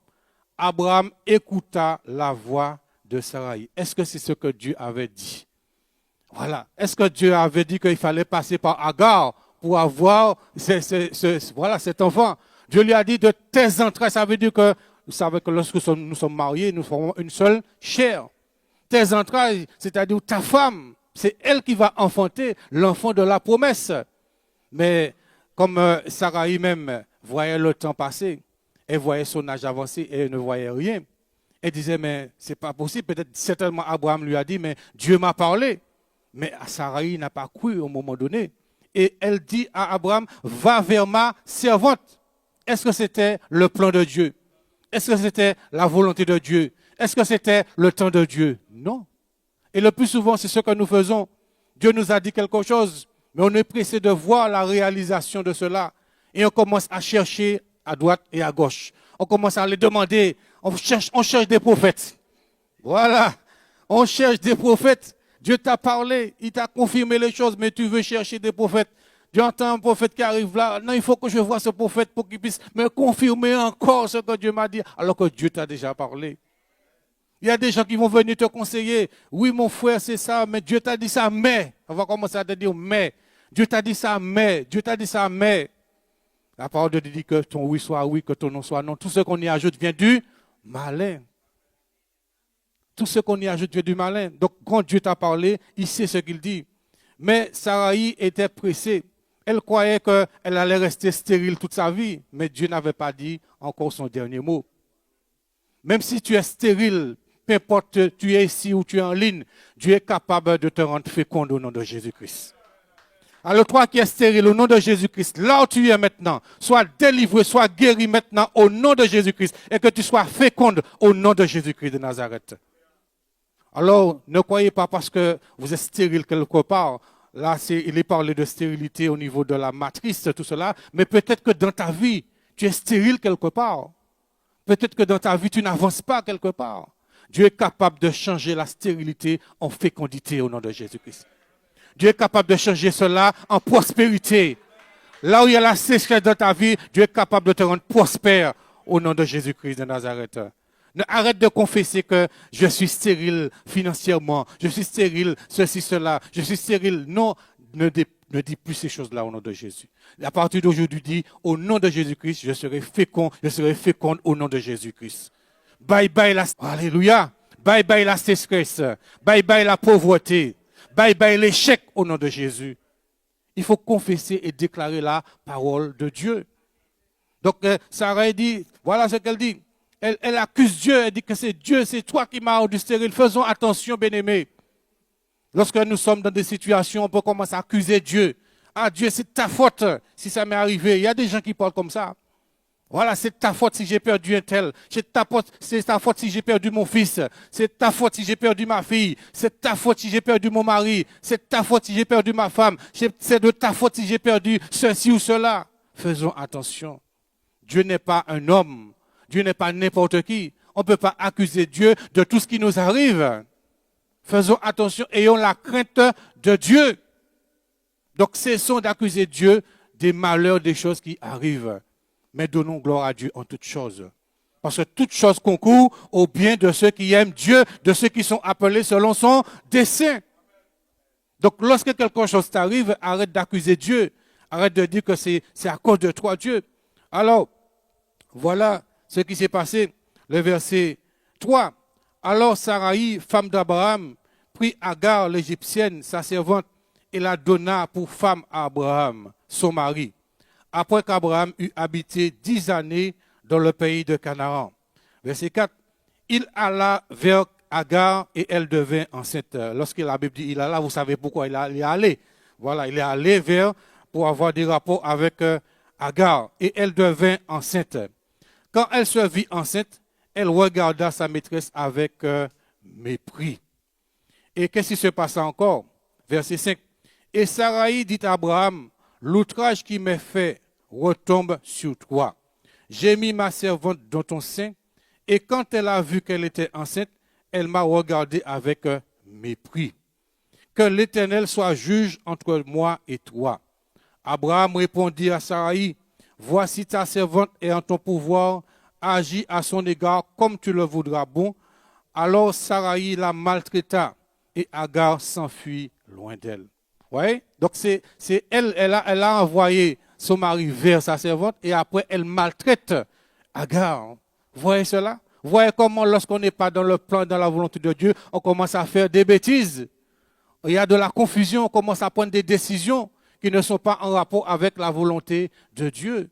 Abraham écouta la voix de Saraï. Est-ce que c'est ce que Dieu avait dit? Voilà. Est-ce que Dieu avait dit qu'il fallait passer par Agar pour avoir cet enfant? Dieu lui a dit de tes entrailles. Ça veut dire que, vous savez que lorsque nous sommes mariés, nous formons une seule chair. Tes entrailles, c'est-à-dire ta femme, c'est elle qui va enfanter l'enfant de la promesse. Mais comme Saraï même voyait le temps passer, elle voyait son âge avancé et elle ne voyait rien. Elle disait, mais c'est pas possible. Peut-être, certainement, Abraham lui a dit, mais Dieu m'a parlé. Mais Saraï n'a pas cru au moment donné. Et elle dit à Abraham, va vers ma servante. Est-ce que c'était le plan de Dieu? Est-ce que c'était la volonté de Dieu? Est-ce que c'était le temps de Dieu? Non. Et le plus souvent, c'est ce que nous faisons. Dieu nous a dit quelque chose, mais on est pressé de voir la réalisation de cela. Et on commence à chercher à droite et à gauche. On commence à les demander. On cherche des prophètes. Voilà. On cherche des prophètes. Dieu t'a parlé, il t'a confirmé les choses, mais tu veux chercher des prophètes. Tu entends un prophète qui arrive là. Non, il faut que je voie ce prophète pour qu'il puisse me confirmer encore ce que Dieu m'a dit, alors que Dieu t'a déjà parlé. Il y a des gens qui vont venir te conseiller. Oui, mon frère, c'est ça, mais Dieu t'a dit ça, mais. On va commencer à te dire, mais. Dieu t'a dit ça, mais. Dieu t'a dit ça, mais. La parole de Dieu dit que ton oui soit oui, que ton non soit non. Tout ce qu'on y ajoute vient du malin. Tout ce qu'on y ajoute vient du malin. Donc, quand Dieu t'a parlé, il sait ce qu'il dit. Mais Saraï était pressée. Elle croyait qu'elle allait rester stérile toute sa vie. Mais Dieu n'avait pas dit encore son dernier mot. Même si tu es stérile, peu importe, tu es ici ou tu es en ligne, Dieu est capable de te rendre féconde au nom de Jésus-Christ. Alors toi qui es stérile, au nom de Jésus-Christ, là où tu es maintenant, sois délivré, sois guéri maintenant au nom de Jésus-Christ et que tu sois féconde au nom de Jésus-Christ de Nazareth. Alors, ne croyez pas parce que vous êtes stérile quelque part. Là, il est parlé de stérilité au niveau de la matrice, tout cela. Mais peut-être que dans ta vie, tu es stérile quelque part. Peut-être que dans ta vie, tu n'avances pas quelque part. Dieu est capable de changer la stérilité en fécondité au nom de Jésus-Christ. Dieu est capable de changer cela en prospérité. Là où il y a la sécheresse dans ta vie, Dieu est capable de te rendre prospère au nom de Jésus-Christ de Nazareth. Arrête de confesser que je suis stérile financièrement, je suis stérile, ceci, cela, je suis stérile. Non, ne dis plus ces choses-là au nom de Jésus. À partir d'aujourd'hui, dis au nom de Jésus-Christ, je serai féconde au nom de Jésus-Christ. Bye bye la, alléluia. Bye bye la sécheresse. Bye bye la pauvreté. Bye bye l'échec au nom de Jésus. Il faut confesser et déclarer la parole de Dieu. Donc, Sarah dit, voilà ce qu'elle dit. Elle accuse Dieu, elle dit que c'est Dieu, c'est toi qui m'as rendu stérile. Faisons attention, bien-aimés. Lorsque nous sommes dans des situations, on peut commencer à accuser Dieu. Ah, Dieu, c'est ta faute si ça m'est arrivé. Il y a des gens qui parlent comme ça. Voilà, c'est ta faute si j'ai perdu un tel. C'est ta faute si j'ai perdu mon fils. C'est ta faute si j'ai perdu ma fille. C'est ta faute si j'ai perdu mon mari. C'est ta faute si j'ai perdu ma femme. C'est de ta faute si j'ai perdu ceci ou cela. Faisons attention. Dieu n'est pas un homme. Dieu n'est pas n'importe qui. On ne peut pas accuser Dieu de tout ce qui nous arrive. Faisons attention, ayons la crainte de Dieu. Donc, cessons d'accuser Dieu des malheurs, des choses qui arrivent. Mais donnons gloire à Dieu en toutes choses. Parce que toutes choses concourent au bien de ceux qui aiment Dieu, de ceux qui sont appelés selon son dessein. Donc, lorsque quelque chose t'arrive, arrête d'accuser Dieu. Arrête de dire que c'est à cause de toi, Dieu. Alors, voilà ce qui s'est passé. Le verset 3. Alors Saraï, femme d'Abraham, prit Agar, l'Égyptienne, sa servante, et la donna pour femme à Abraham, son mari, après qu'Abraham eut habité 10 années dans le pays de Canaan. Verset 4. Il alla vers Agar et elle devint enceinte. Lorsque la Bible dit il alla, vous savez pourquoi il est allé. Voilà, il est allé pour avoir des rapports avec Agar et elle devint enceinte. Quand elle se vit enceinte, elle regarda sa maîtresse avec mépris. Et qu'est-ce qui se passa encore? Verset 5. Et Saraï dit à Abraham, l'outrage qui m'est fait retombe sur toi. J'ai mis ma servante dans ton sein, et quand elle a vu qu'elle était enceinte, elle m'a regardé avec mépris. Que l'Éternel soit juge entre moi et toi. Abraham répondit à Saraï, voici ta servante est en ton pouvoir, agis à son égard comme tu le voudras bon. Alors Saraï la maltraita et Agar s'enfuit loin d'elle. Ouais? Donc elle a envoyé son mari vers sa servante et après elle maltraite Agar. Vous voyez cela? Vous voyez comment lorsqu'on n'est pas dans le plan, dans la volonté de Dieu, on commence à faire des bêtises. Il y a de la confusion, on commence à prendre des décisions qui ne sont pas en rapport avec la volonté de Dieu.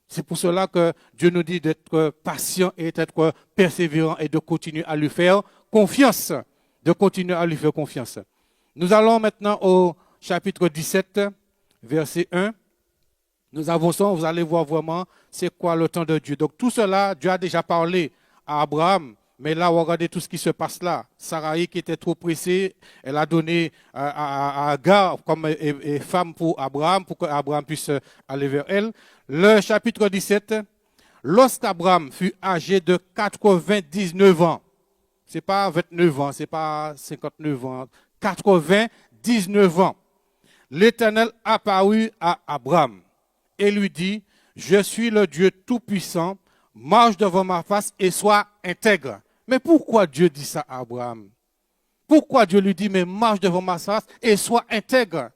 C'est pour cela que Dieu nous dit d'être patient et d'être persévérant et de continuer à lui faire confiance. De continuer à lui faire confiance. Nous allons maintenant au chapitre 17, verset 1. Nous avançons, vous allez voir vraiment c'est quoi le temps de Dieu. Donc tout cela, Dieu a déjà parlé à Abraham. Mais là, regardez tout ce qui se passe là. Saraï qui était trop pressée, elle a donné à Agar comme femme pour Abraham, pour qu'Abraham puisse aller vers elle. Le chapitre 17, lorsqu'Abraham fut âgé de 99 ans, c'est pas 29 ans, c'est pas 59 ans, 99 ans, l'Éternel apparut à Abraham et lui dit, je suis le Dieu Tout-Puissant, marche devant ma face et sois intègre. Mais pourquoi Dieu dit ça à Abraham? Pourquoi Dieu lui dit, mais marche devant ma face et sois intègre?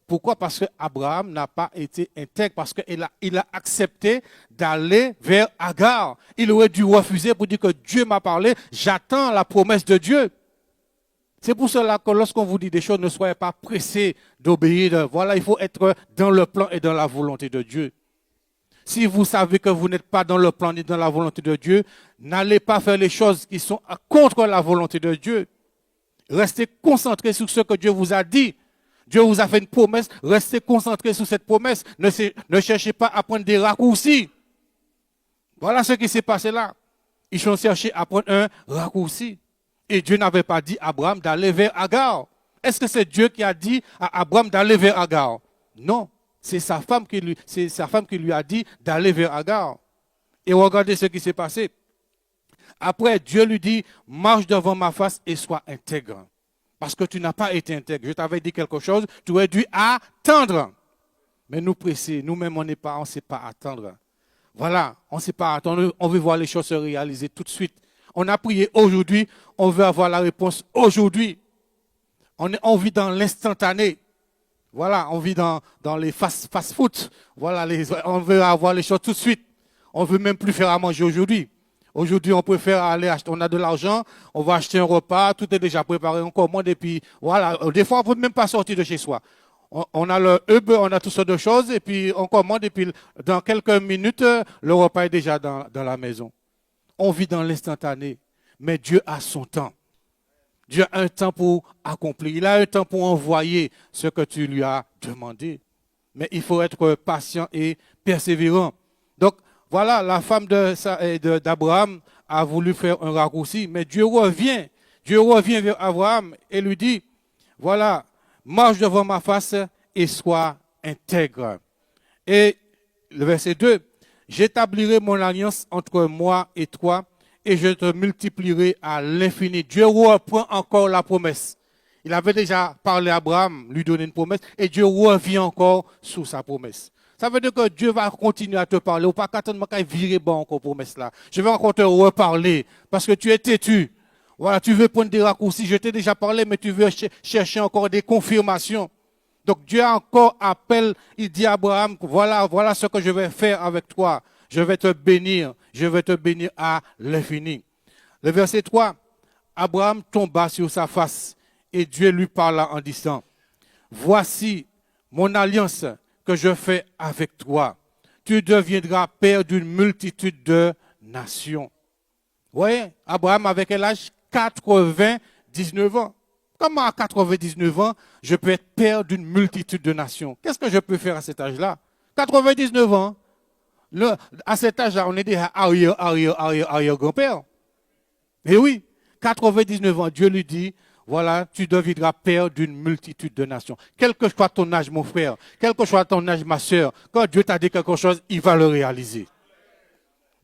Pourquoi? Parce qu'Abraham n'a pas été intègre, parce qu'il a accepté d'aller vers Agar. Il aurait dû refuser pour dire que Dieu m'a parlé, j'attends la promesse de Dieu. C'est pour cela que lorsqu'on vous dit des choses, ne soyez pas pressés d'obéir. Voilà, il faut être dans le plan et dans la volonté de Dieu. Si vous savez que vous n'êtes pas dans le plan ni dans la volonté de Dieu, n'allez pas faire les choses qui sont contre la volonté de Dieu. Restez concentrés sur ce que Dieu vous a dit. Dieu vous a fait une promesse, restez concentrés sur cette promesse. Ne cherchez pas à prendre des raccourcis. Voilà ce qui s'est passé là. Ils ont cherché à prendre un raccourci. Et Dieu n'avait pas dit à Abraham d'aller vers Agar. Est-ce que c'est Dieu qui a dit à Abraham d'aller vers Agar? Non. C'est sa femme qui lui a dit d'aller vers Agar. Et regardez ce qui s'est passé. Après, Dieu lui dit, marche devant ma face et sois intègre. Parce que tu n'as pas été intègre. Je t'avais dit quelque chose, tu aurais dû attendre. Mais nous pressés, nous-mêmes, on ne sait pas attendre. Voilà, on ne sait pas attendre, on veut voir les choses se réaliser tout de suite. On a prié aujourd'hui, on veut avoir la réponse aujourd'hui. On vit dans l'instantané. Voilà, on vit dans les fast-food. Voilà, on veut avoir les choses tout de suite. On ne veut même plus faire à manger aujourd'hui. Aujourd'hui, on préfère aller acheter, on a de l'argent, on va acheter un repas, tout est déjà préparé, on commande et puis voilà. Des fois, on ne peut même pas sortir de chez soi. On a le Uber, on a toutes sortes de choses et puis on commande et puis dans quelques minutes, le repas est déjà dans la maison. On vit dans l'instantané, mais Dieu a son temps. Dieu a un temps pour accomplir. Il a un temps pour envoyer ce que tu lui as demandé. Mais il faut être patient et persévérant. Donc, voilà, la femme d'Abraham a voulu faire un raccourci, mais Dieu revient. Dieu revient vers Abraham et lui dit, voilà, marche devant ma face et sois intègre. Et le verset 2, j'établirai mon alliance entre moi et toi et je te multiplierai à l'infini. Dieu reprend encore la promesse. Il avait déjà parlé à Abraham, lui donner une promesse, et Dieu revient encore sous sa promesse. Ça veut dire que Dieu va continuer à te parler. Ou pas qu'attendre qu'il virer bon encore promesse là. Je vais encore te reparler parce que tu es têtu. Voilà, tu veux prendre des raccourcis. Je t'ai déjà parlé, mais tu veux chercher encore des confirmations. Donc Dieu encore appelle, il dit à Abraham, voilà ce que je vais faire avec toi. Je vais te bénir à l'infini. Le verset 3, Abraham tomba sur sa face et Dieu lui parla en disant, voici mon alliance que je fais avec toi. Tu deviendras père d'une multitude de nations. Vous voyez, Abraham avec quel âge? 99 ans. Comment à 99 ans, je peux être père d'une multitude de nations? Qu'est-ce que je peux faire à cet âge-là? 99 ans. À cet âge-là, on est déjà arrière-grand-père. Et oui, 99 ans, Dieu lui dit, voilà, tu deviendras père d'une multitude de nations. Quel que soit ton âge, mon frère, quel que soit ton âge, ma soeur, quand Dieu t'a dit quelque chose, il va le réaliser.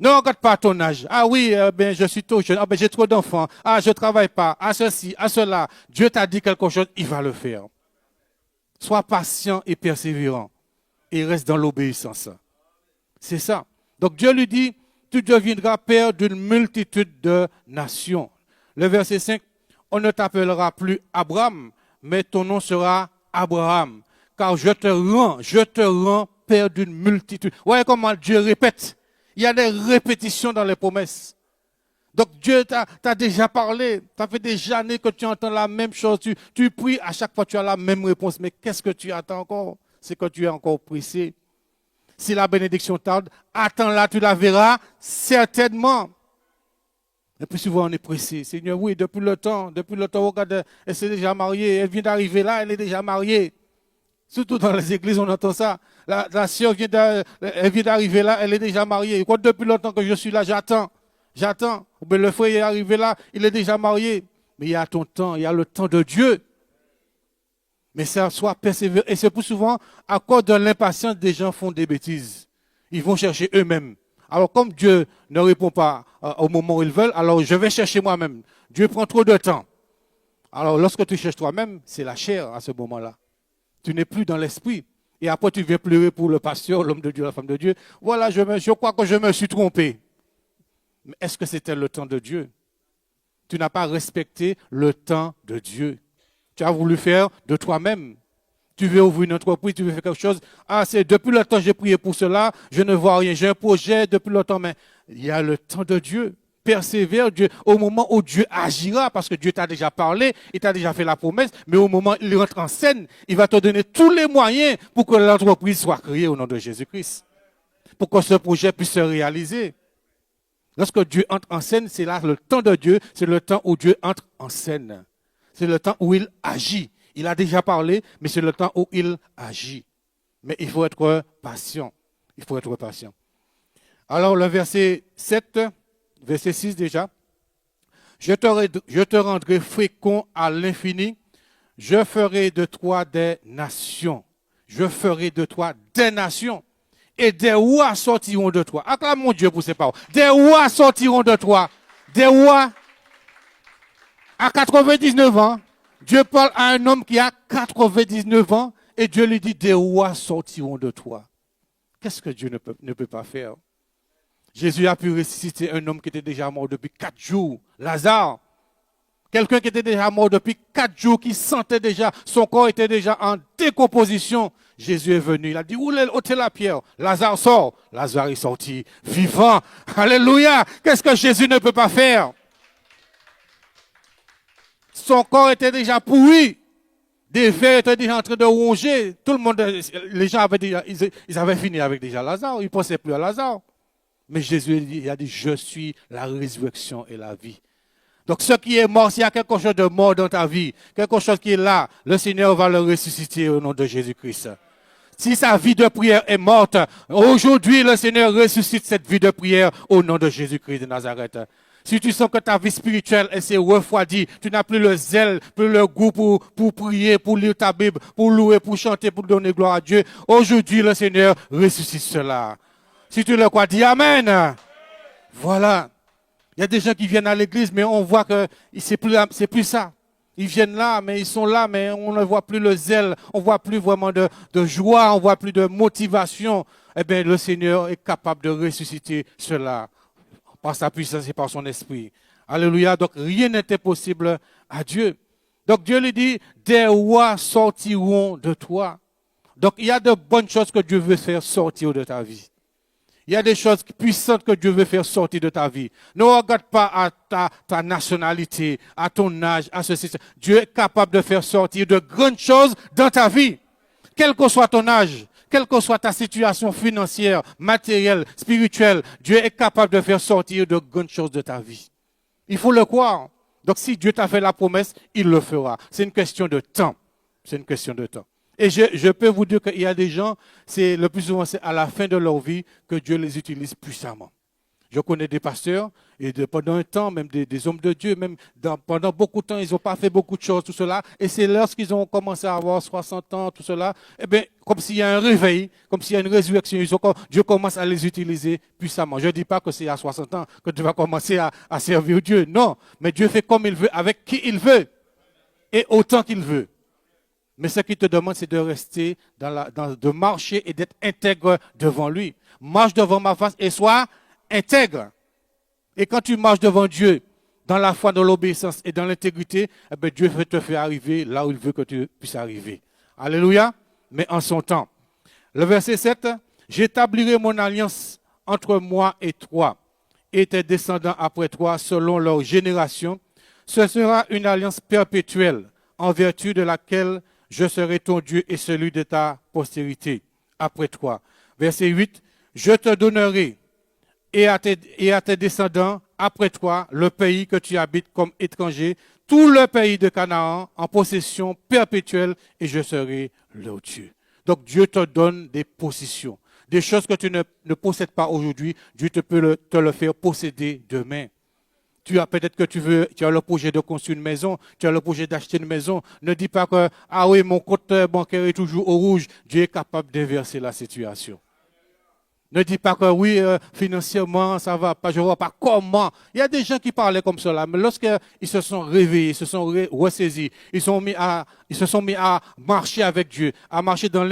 Ne regarde pas ton âge. Ah oui, je suis trop jeune. Ah j'ai trop d'enfants. Ah, je travaille pas. Ah, ceci, ah, cela. Dieu t'a dit quelque chose, il va le faire. Sois patient et persévérant. Et reste dans l'obéissance. C'est ça. Donc Dieu lui dit, tu deviendras père d'une multitude de nations. Le verset 5, on ne t'appellera plus Abraham, mais ton nom sera Abraham. Car je te rends père d'une multitude. Vous voyez comment Dieu répète. Il y a des répétitions dans les promesses. Donc Dieu t'a déjà parlé. Ça fait des années que tu entends la même chose. Tu pries, à chaque fois tu as la même réponse. Mais qu'est-ce que tu attends encore? C'est que tu es encore pressé. Si la bénédiction tarde, attends-la, tu la verras certainement. Et puis souvent on est pressé. Seigneur, oui, depuis le temps, regarde, elle s'est déjà mariée. Elle vient d'arriver là, elle est déjà mariée. Surtout dans les églises, on entend ça. La sœur vient d'arriver là, elle est déjà mariée. Quoi, depuis longtemps que je suis là, j'attends. Ou bien le frère est arrivé là, il est déjà marié. Mais il y a ton temps, il y a le temps de Dieu. Mais ça soit persévérant. Et c'est plus souvent, à cause de l'impatience, des gens font des bêtises. Ils vont chercher eux-mêmes. Alors comme Dieu ne répond pas au moment où ils veulent, alors je vais chercher moi-même. Dieu prend trop de temps. Alors lorsque tu cherches toi-même, c'est la chair à ce moment-là. Tu n'es plus dans l'esprit. Et après, tu viens pleurer pour le pasteur, l'homme de Dieu, la femme de Dieu. Voilà, je crois que je me suis trompé. Mais est-ce que c'était le temps de Dieu? Tu n'as pas respecté le temps de Dieu. Tu as voulu faire de toi-même. Tu veux ouvrir une entreprise, tu veux faire quelque chose. Ah, c'est depuis le temps que j'ai prié pour cela, je ne vois rien. J'ai un projet depuis le temps, mais il y a le temps de Dieu. Persévère Dieu au moment où Dieu agira, parce que Dieu t'a déjà parlé, il t'a déjà fait la promesse, mais au moment où il rentre en scène, il va te donner tous les moyens pour que l'entreprise soit créée au nom de Jésus-Christ. Pour que ce projet puisse se réaliser. Lorsque Dieu entre en scène, c'est là le temps de Dieu, c'est le temps où Dieu entre en scène. C'est le temps où il agit. Il a déjà parlé, mais c'est le temps où il agit. Mais il faut être patient. Il faut être patient. Alors le verset 7, verset 6 déjà. Je te rendrai fécond à l'infini. Je ferai de toi des nations. Je ferai de toi des nations. Et des rois sortiront de toi. Acclame mon Dieu pour ces paroles. Des rois sortiront de toi. Des rois. À 99 ans, Dieu parle à un homme qui a 99 ans et Dieu lui dit, des rois sortiront de toi. Qu'est-ce que Dieu ne peut pas faire? Jésus a pu ressusciter un homme qui était déjà mort depuis 4 jours, Lazare. Quelqu'un qui était déjà mort depuis 4 jours, qui sentait déjà, son corps était déjà en décomposition. Jésus est venu, il a dit, où est la pierre? Lazare sort. Lazare est sorti vivant. Alléluia. Qu'est-ce que Jésus ne peut pas faire? Son corps était déjà pourri. Des vers étaient déjà en train de ronger. Tout le monde, les gens avaient déjà, ils avaient fini avec déjà Lazare. Ils ne pensaient plus à Lazare. Mais Jésus il a dit, je suis la résurrection et la vie. Donc ce qui est mort, s'il y a quelque chose de mort dans ta vie, quelque chose qui est là, le Seigneur va le ressusciter au nom de Jésus-Christ. Si sa vie de prière est morte, aujourd'hui le Seigneur ressuscite cette vie de prière au nom de Jésus-Christ de Nazareth. Si tu sens que ta vie spirituelle s'est refroidie, tu n'as plus le zèle, plus le goût pour prier, pour lire ta Bible, pour louer, pour chanter, pour donner gloire à Dieu, aujourd'hui le Seigneur ressuscite cela. Si tu le crois, dis Amen. Voilà. Il y a des gens qui viennent à l'église, mais on voit que c'est plus ça. Ils viennent là, mais ils sont là, mais on ne voit plus le zèle, on ne voit plus vraiment de joie, on ne voit plus de motivation. Eh bien, le Seigneur est capable de ressusciter cela par sa puissance et par son esprit. Alléluia. Donc, rien n'était possible à Dieu. Donc, Dieu lui dit, des rois sortiront de toi. Donc, il y a de bonnes choses que Dieu veut faire sortir de ta vie. Il y a des choses puissantes que Dieu veut faire sortir de ta vie. Ne regarde pas à ta nationalité, à ton âge, à ceci. Dieu est capable de faire sortir de grandes choses dans ta vie. Quel que soit ton âge, quelle que soit ta situation financière, matérielle, spirituelle, Dieu est capable de faire sortir de grandes choses de ta vie. Il faut le croire. Donc si Dieu t'a fait la promesse, il le fera. C'est une question de temps. C'est une question de temps. Et je peux vous dire qu'il y a des gens, le plus souvent c'est à la fin de leur vie que Dieu les utilise puissamment. Je connais des pasteurs, et pendant un temps, même des hommes de Dieu, même pendant beaucoup de temps, ils n'ont pas fait beaucoup de choses, tout cela. Et c'est lorsqu'ils ont commencé à avoir 60 ans, tout cela, eh bien, comme s'il y a un réveil, comme s'il y a une résurrection, Dieu commence à les utiliser puissamment. Je ne dis pas que c'est à 60 ans que tu vas commencer à servir Dieu. Non, mais Dieu fait comme il veut, avec qui il veut, et autant qu'il veut. Mais ce qu'il te demande, c'est de rester, de marcher et d'être intègre devant lui. Marche devant ma face et sois intègre. Et quand tu marches devant Dieu, dans la foi, dans l'obéissance et dans l'intégrité, eh bien, Dieu veut te faire arriver là où il veut que tu puisses arriver. Alléluia. Mais en son temps. Le verset 7, j'établirai mon alliance entre moi et toi, et tes descendants après toi, selon leur génération. Ce sera une alliance perpétuelle, en vertu de laquelle je serai ton Dieu et celui de ta postérité après toi. Verset 8, je te donnerai et à tes descendants après toi le pays que tu habites comme étranger, tout le pays de Canaan en possession perpétuelle et je serai leur Dieu. Donc Dieu te donne des possessions, des choses que tu ne possèdes pas aujourd'hui, Dieu peut te le faire posséder demain. Peut-être que tu as le projet de construire une maison, tu as le projet d'acheter une maison. Ne dis pas que, ah oui, mon compte bancaire est toujours au rouge. Dieu est capable d'inverser la situation. Ne dis pas que oui, financièrement, ça va pas, je ne vois pas comment. Il y a des gens qui parlaient comme cela, mais lorsqu'ils se sont réveillés, ils se sont ressaisis, ils se sont mis à marcher avec Dieu, à marcher dans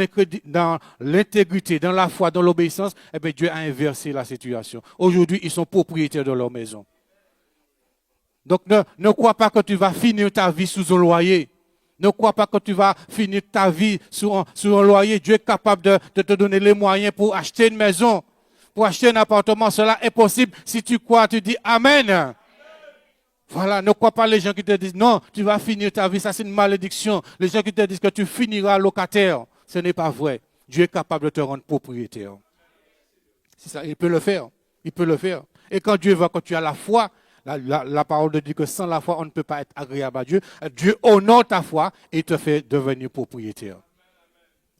l'intégrité, dans la foi, dans l'obéissance, eh bien Dieu a inversé la situation. Aujourd'hui, ils sont propriétaires de leur maison. Donc ne crois pas que tu vas finir ta vie sous un loyer. Ne crois pas que tu vas finir ta vie sous un loyer. Dieu est capable de te donner les moyens pour acheter une maison, pour acheter un appartement. Cela est possible. Si tu crois, tu dis Amen. Voilà, ne crois pas les gens qui te disent non, tu vas finir ta vie. Ça, c'est une malédiction. Les gens qui te disent que tu finiras locataire. Ce n'est pas vrai. Dieu est capable de te rendre propriétaire. C'est ça, il peut le faire. Il peut le faire. Et quand Dieu voit que tu as la foi, la parole de Dieu que sans la foi, on ne peut pas être agréable à Dieu. Dieu honore ta foi et te fait devenir propriétaire.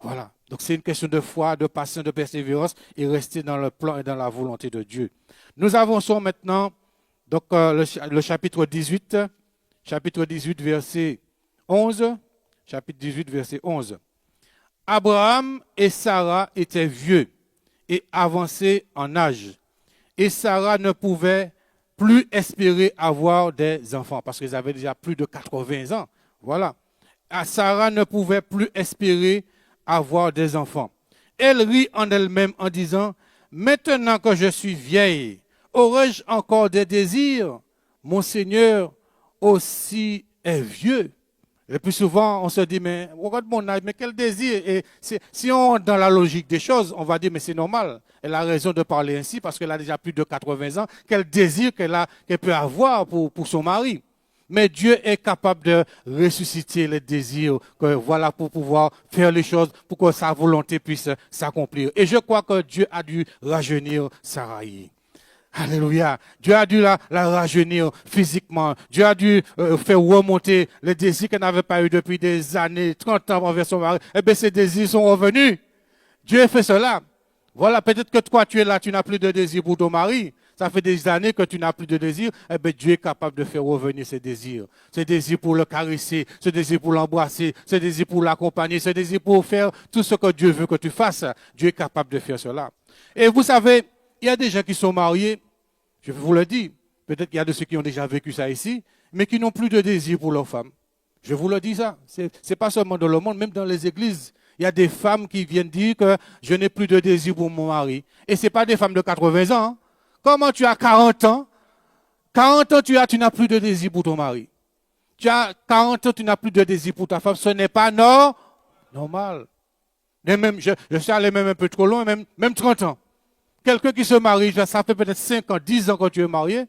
Voilà. Donc c'est une question de foi, de patience, de persévérance et rester dans le plan et dans la volonté de Dieu. Nous avançons maintenant donc, le chapitre 18, verset 11. Chapitre 18, verset 11. Abraham et Sarah étaient vieux et avancés en âge. Et Sarah ne pouvait plus espérer avoir des enfants, parce qu'ils avaient déjà plus de 80 ans. Voilà. Sarah ne pouvait plus espérer avoir des enfants. Elle rit en elle-même en disant, « Maintenant que je suis vieille, aurais-je encore des désirs? Mon Seigneur aussi est vieux. » Le plus souvent, on se dit, mais regarde mon âge, mais quel désir. Et si on est dans la logique des choses, on va dire, mais c'est normal. Elle a raison de parler ainsi parce qu'elle a déjà plus de 80 ans. Quel désir qu'elle peut avoir pour son mari. Mais Dieu est capable de ressusciter les désirs, voilà, pour pouvoir faire les choses, pour que sa volonté puisse s'accomplir. Et je crois que Dieu a dû rajeunir Sarai. Alléluia. Dieu a dû la rajeunir physiquement. Dieu a dû faire remonter les désirs qu'elle n'avait pas eu depuis des années, 30 ans envers son mari. Eh bien, ces désirs sont revenus. Dieu a fait cela. Voilà, peut-être que toi, tu es là, tu n'as plus de désir pour ton mari. Ça fait des années que tu n'as plus de désir. Eh bien, Dieu est capable de faire revenir ces désirs. Ces désirs pour le caresser, ce désir pour l'embrasser, ce désir pour l'accompagner, ce désir pour faire tout ce que Dieu veut que tu fasses. Dieu est capable de faire cela. Et vous savez, il y a des gens qui sont mariés, je vous le dis, peut-être qu'il y a de ceux qui ont déjà vécu ça ici, mais qui n'ont plus de désir pour leur femme. Je vous le dis ça. C'est pas seulement dans le monde, même dans les églises. Il y a des femmes qui viennent dire que je n'ai plus de désir pour mon mari. Et ce n'est pas des femmes de 80 ans. Hein. Comment tu as 40 ans? 40 ans tu n'as plus de désir pour ton mari. Tu as 40 ans, tu n'as plus de désir pour ta femme. Ce n'est pas normal. Et même, je suis allé même un peu trop loin, même 30 ans. Quelqu'un qui se marie, ça fait peut-être 5 ans, 10 ans que tu es marié.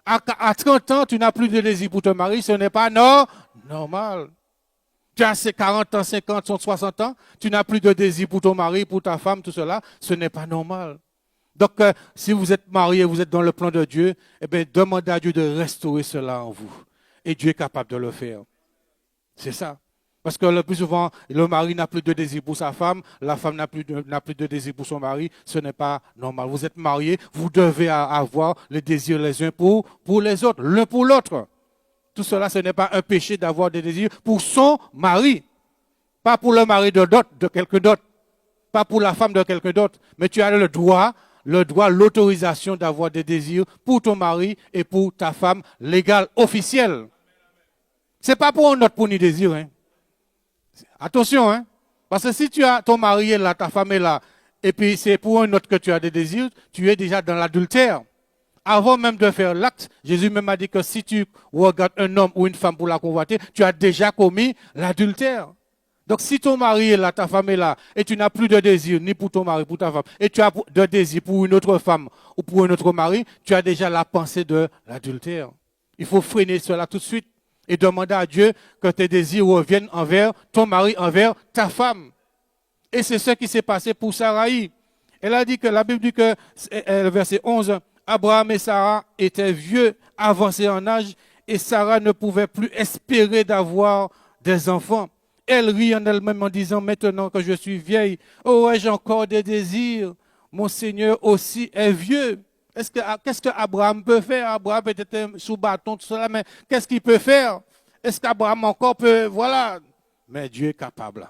À 30 ans, tu n'as plus de désir pour ton mari. Ce n'est pas normal. Tu as 40 ans, 50, 60 ans, tu n'as plus de désir pour ton mari, pour ta femme, tout cela. Ce n'est pas normal. Donc, si vous êtes marié, vous êtes dans le plan de Dieu, eh bien, demandez à Dieu de restaurer cela en vous. Et Dieu est capable de le faire. C'est ça. Parce que le plus souvent, le mari n'a plus de désir pour sa femme, la femme n'a plus de désir pour son mari. Ce n'est pas normal. Vous êtes mariés, vous devez avoir le désir les uns pour les autres, l'un pour l'autre. Tout cela, ce n'est pas un péché d'avoir des désirs pour son mari. Pas pour le mari de quelqu'un d'autre. Pas pour la femme de quelqu'un d'autre. Mais tu as le droit, l'autorisation d'avoir des désirs pour ton mari et pour ta femme légale, officielle. C'est pas pour un autre pour ni désir. Hein. Attention, hein. Parce que si tu as ton mari est là, ta femme est là, et puis c'est pour un autre que tu as des désirs, tu es déjà dans l'adultère. Avant même de faire l'acte, Jésus même a dit que si tu regardes un homme ou une femme pour la convoiter, tu as déjà commis l'adultère. Donc si ton mari est là, ta femme est là, et tu n'as plus de désir ni pour ton mari, pour ta femme, et tu as de désir pour une autre femme ou pour un autre mari, tu as déjà la pensée de l'adultère. Il faut freiner cela tout de suite et demander à Dieu que tes désirs reviennent envers ton mari, envers ta femme. Et c'est ce qui s'est passé pour Sarai. Elle a dit que, la Bible dit que, verset 11, Abraham et Sarah étaient vieux, avancés en âge, et Sarah ne pouvait plus espérer d'avoir des enfants. Elle rit en elle-même en disant, maintenant que je suis vieille, aurais-je encore des désirs? Mon Seigneur aussi est vieux. Qu'est-ce qu'Abraham peut faire? Abraham était sous bâton, tout cela, mais qu'est-ce qu'il peut faire? Est-ce qu'Abraham encore peut, voilà. Mais Dieu est capable.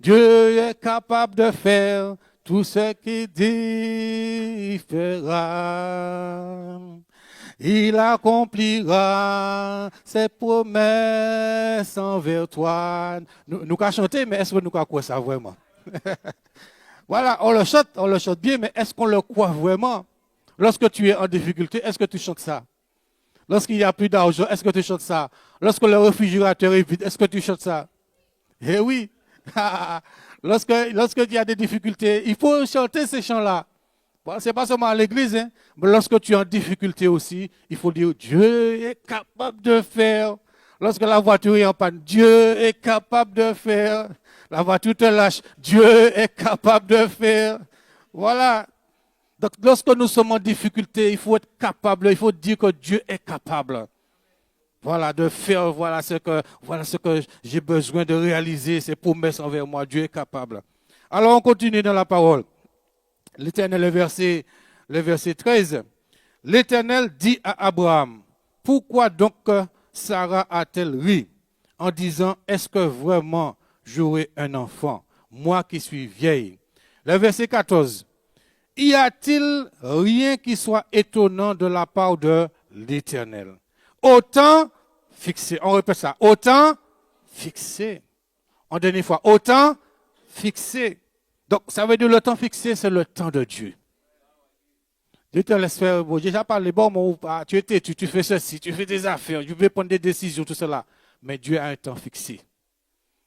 Dieu est capable de faire tout ce qu'il dit, il fera. Il accomplira ses promesses envers toi. Nous avons chanté, mais est-ce que nous croyons ça vraiment? Voilà, on le chante bien, mais est-ce qu'on le croit vraiment? Lorsque tu es en difficulté, est-ce que tu chantes ça? Lorsqu'il n'y a plus d'argent, est-ce que tu chantes ça? Lorsque le réfrigérateur est vide, est-ce que tu chantes ça? Eh oui. Lorsque il y a des difficultés, il faut chanter ces chants-là. Bon, ce n'est pas seulement à l'église, hein, mais lorsque tu es en difficulté aussi, il faut dire Dieu est capable de faire. Lorsque la voiture est en panne, Dieu est capable de faire. La voiture te lâche, Dieu est capable de faire. Voilà. Donc, lorsque nous sommes en difficulté, il faut être capable, il faut dire que Dieu est capable. Voilà, de faire, voilà ce que j'ai besoin de réaliser, ces promesses envers moi. Dieu est capable. Alors, on continue dans la parole. L'Éternel, le verset 13. L'Éternel dit à Abraham, pourquoi donc Sarah a-t-elle ri en disant, est-ce que vraiment j'aurai un enfant, moi qui suis vieille? Le verset 14. Y a-t-il rien qui soit étonnant de la part de l'Éternel? Autant fixé. On répète ça. Autant fixé. En dernière fois. Autant fixé. Donc, ça veut dire le temps fixé, c'est le temps de Dieu. Dieu te laisse faire. Bon, j'ai déjà parlé, bon, tu fais ceci, tu fais des affaires, tu veux prendre des décisions, tout cela. Mais Dieu a un temps fixé.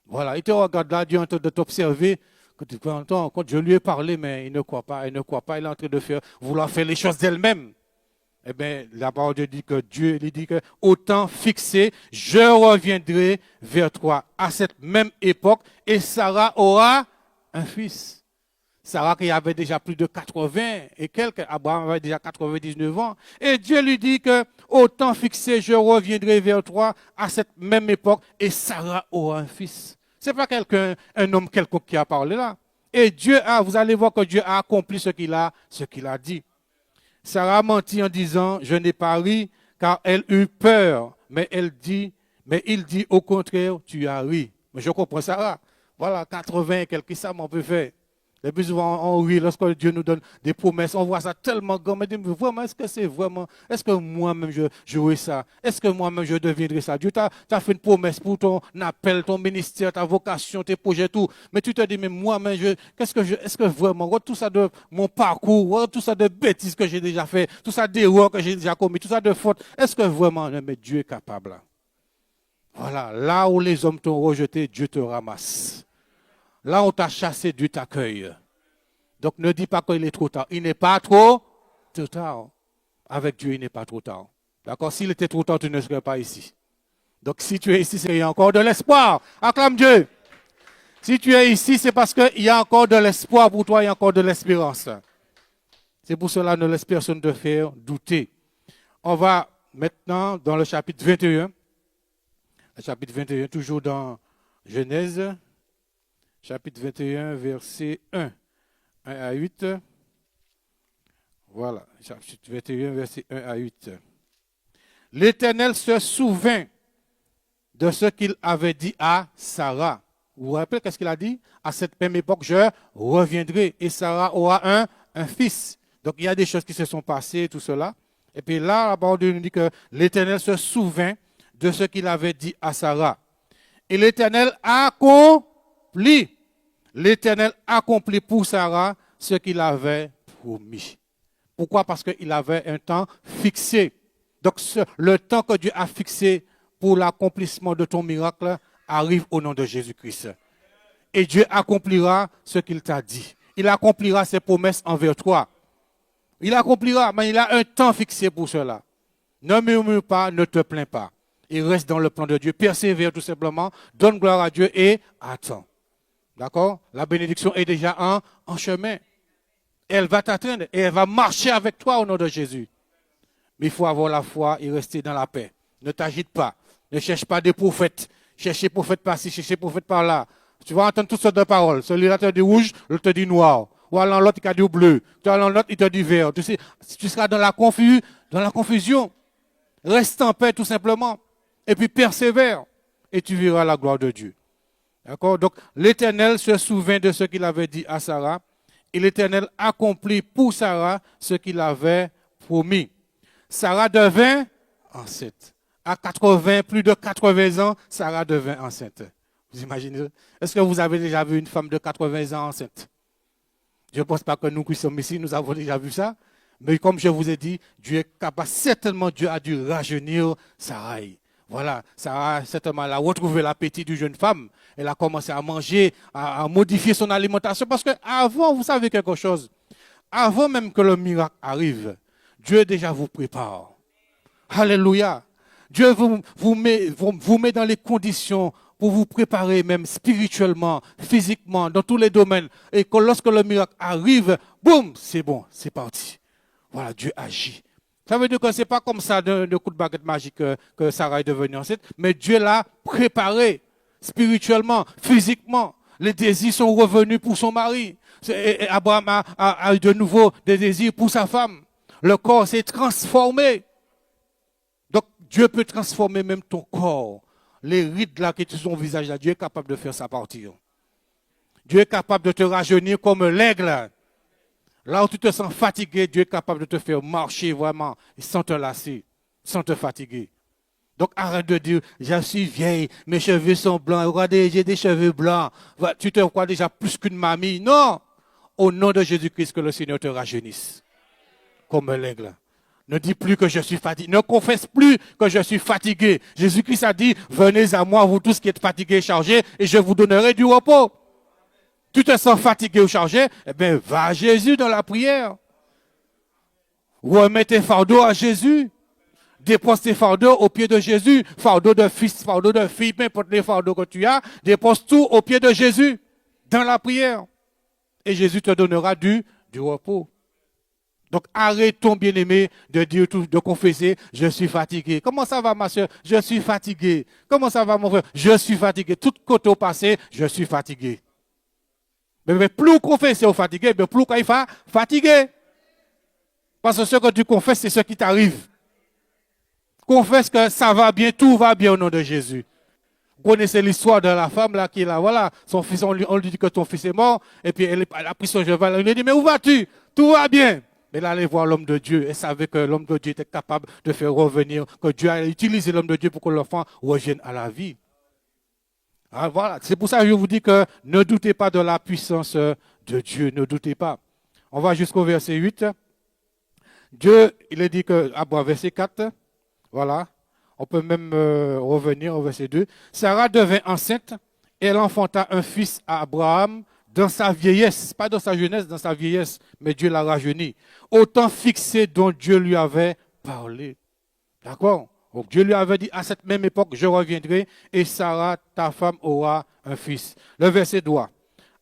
Voilà. Il te regarde là, Dieu est en train de t'observer. Quand je lui ai parlé, mais il ne croit pas, il est en train de vouloir faire les choses d'elle-même. Eh bien, la parole de Dieu dit que Dieu lui dit que au temps fixé, je reviendrai vers toi à cette même époque et Sarah aura un fils. Sarah qui avait déjà plus de 80 et quelques, Abraham avait déjà 99 ans. Et Dieu lui dit que au temps fixé, je reviendrai vers toi à cette même époque et Sarah aura un fils. C'est pas un homme quelconque qui a parlé là. Et vous allez voir que Dieu a accompli ce qu'il a dit. Sarah mentit en disant, je n'ai pas ri, car elle eut peur. Mais il dit, au contraire, tu as ri. Mais je comprends Sarah. Voilà, 80 et quelques, ça m'en peut faire. Le plus souvent, on rit lorsque Dieu nous donne des promesses. On voit ça tellement grand. Mais vraiment, est-ce que c'est vraiment, est-ce que moi-même je jouerai ça? Est-ce que moi-même je deviendrai ça? Dieu t'a fait une promesse pour ton appel, ton ministère, ta vocation, tes projets, tout. Mais tu te dis, mais moi-même, est-ce que vraiment, tout ça de mon parcours, tout ça de bêtises que j'ai déjà fait, tout ça d'erreurs que j'ai déjà commis, tout ça de fautes, est-ce que vraiment, mais Dieu est capable? Voilà, là où les hommes t'ont rejeté, Dieu te ramasse. Là, on t'a chassé, Dieu t'accueille. Donc, ne dis pas qu'il est trop tard. Il n'est pas trop tard. Avec Dieu, il n'est pas trop tard. D'accord? S'il était trop tard, tu ne serais pas ici. Donc, si tu es ici, c'est qu'il y a encore de l'espoir. Acclame Dieu. Si tu es ici, c'est parce qu'il y a encore de l'espoir pour toi, il y a encore de l'espérance. C'est pour cela que ne laisse personne te faire douter. On va maintenant dans le chapitre 21. Le chapitre 21, toujours dans Genèse. Chapitre 21, verset 1 à 8. Voilà, chapitre 21, verset 1 à 8. L'Éternel se souvint de ce qu'il avait dit à Sarah. Vous vous rappelez qu'est-ce qu'il a dit? À cette même époque, je reviendrai et Sarah aura un fils. Donc il y a des choses qui se sont passées, tout cela. Et puis là, la parole de Dieu nous dit que l'Éternel se souvint de ce qu'il avait dit à Sarah. Et l'Éternel accomplit. L'Éternel accomplit pour Sarah ce qu'il avait promis. Pourquoi? Parce qu'il avait un temps fixé. Donc le temps que Dieu a fixé pour l'accomplissement de ton miracle arrive au nom de Jésus-Christ. Et Dieu accomplira ce qu'il t'a dit. Il accomplira ses promesses envers toi. Il accomplira, mais il a un temps fixé pour cela. Ne murmure pas, ne te plains pas. Il reste dans le plan de Dieu. Persévère tout simplement, donne gloire à Dieu et attends. D'accord? La bénédiction est déjà en chemin. Elle va t'atteindre et elle va marcher avec toi au nom de Jésus. Mais il faut avoir la foi et rester dans la paix. Ne t'agite pas. Ne cherche pas des prophètes. Cherchez prophète par-ci, cherchez prophète par-là. Tu vas entendre toutes sortes de paroles. Celui-là te dit rouge, l'autre te dit noir. Ou alors l'autre, il te dit bleu. Tu alors l'autre, il te dit vert. Tu sais, tu seras dans la confusion. Reste en paix tout simplement. Et puis persévère. Et tu verras la gloire de Dieu. D'accord? Donc, l'Éternel se souvint de ce qu'il avait dit à Sarah. Et l'Éternel accomplit pour Sarah ce qu'il avait promis. Sarah devint enceinte. À plus de 80 ans, Sarah devint enceinte. Vous imaginez? Est-ce que vous avez déjà vu une femme de 80 ans enceinte? Je ne pense pas que nous qui sommes ici, nous avons déjà vu ça. Mais comme je vous ai dit, Dieu est capable. Certainement, Dieu a dû rajeunir Sarah. Voilà, Sarah, certainement, elle a retrouvé l'appétit d'une jeune femme. Elle a commencé à manger, à modifier son alimentation. Parce qu'avant, vous savez quelque chose, avant même que le miracle arrive, Dieu déjà vous prépare. Alléluia. Dieu vous met dans les conditions pour vous préparer même spirituellement, physiquement, dans tous les domaines. Et que lorsque le miracle arrive, boum, c'est bon, c'est parti. Voilà, Dieu agit. Ça veut dire que ce n'est pas comme ça de coup de baguette magique que Sarah est devenue enceinte, mais Dieu l'a préparé spirituellement, physiquement. Les désirs sont revenus pour son mari. Et Abraham a eu de nouveau des désirs pour sa femme. Le corps s'est transformé. Donc Dieu peut transformer même ton corps. Les rides là qui sont sur ton visage là, Dieu est capable de faire ça partir. Dieu est capable de te rajeunir comme l'aigle. Là où tu te sens fatigué, Dieu est capable de te faire marcher vraiment sans te lasser, sans te fatiguer. Donc arrête de dire, je suis vieille, mes cheveux sont blancs, regardez, j'ai des cheveux blancs. Tu te crois déjà plus qu'une mamie. Non! Au nom de Jésus-Christ, que le Seigneur te rajeunisse. Comme l'aigle. Ne dis plus que je suis fatigué. Ne confesse plus que je suis fatigué. Jésus-Christ a dit, venez à moi, vous tous qui êtes fatigués et chargés, et je vous donnerai du repos. Tu te sens fatigué ou chargé, eh bien, va à Jésus dans la prière. Remets tes fardeaux à Jésus. Dépose tes fardeaux au pied de Jésus. Fardeau de fils, fardeau de fille, peu importe les fardeaux que tu as, dépose tout au pied de Jésus, dans la prière. Et Jésus te donnera du repos. Donc arrête ton bien-aimé de dire tout, de confesser, je suis fatigué. Comment ça va ma soeur? Je suis fatigué. Comment ça va mon frère? Je suis fatigué. Tout côté au passé, je suis fatigué. Mais plus confesser au fatigué, mais plus il va fatigué. Parce que ce que tu confesses, c'est ce qui t'arrive. Confesse que ça va bien, tout va bien au nom de Jésus. Vous connaissez l'histoire de la femme là qui est là, voilà, son fils, on lui dit que ton fils est mort, et puis elle a pris son cheval, elle lui dit, mais où vas-tu? Tout va bien. Mais elle allait voir l'homme de Dieu, elle savait que l'homme de Dieu était capable de faire revenir, que Dieu a utilisé l'homme de Dieu pour que l'enfant revienne à la vie. Ah, voilà, c'est pour ça que je vous dis que ne doutez pas de la puissance de Dieu, ne doutez pas. On va jusqu'au verset 8. Dieu, il est dit que, verset 4, voilà. On peut même revenir au verset 2. Sarah devint enceinte et elle enfanta un fils à Abraham dans sa vieillesse, pas dans sa jeunesse, dans sa vieillesse, mais Dieu l'a rajeuni. Au temps fixé dont Dieu lui avait parlé. D'accord? Donc Dieu lui avait dit, à cette même époque, je reviendrai et Sarah, ta femme, aura un fils. Le verset 3.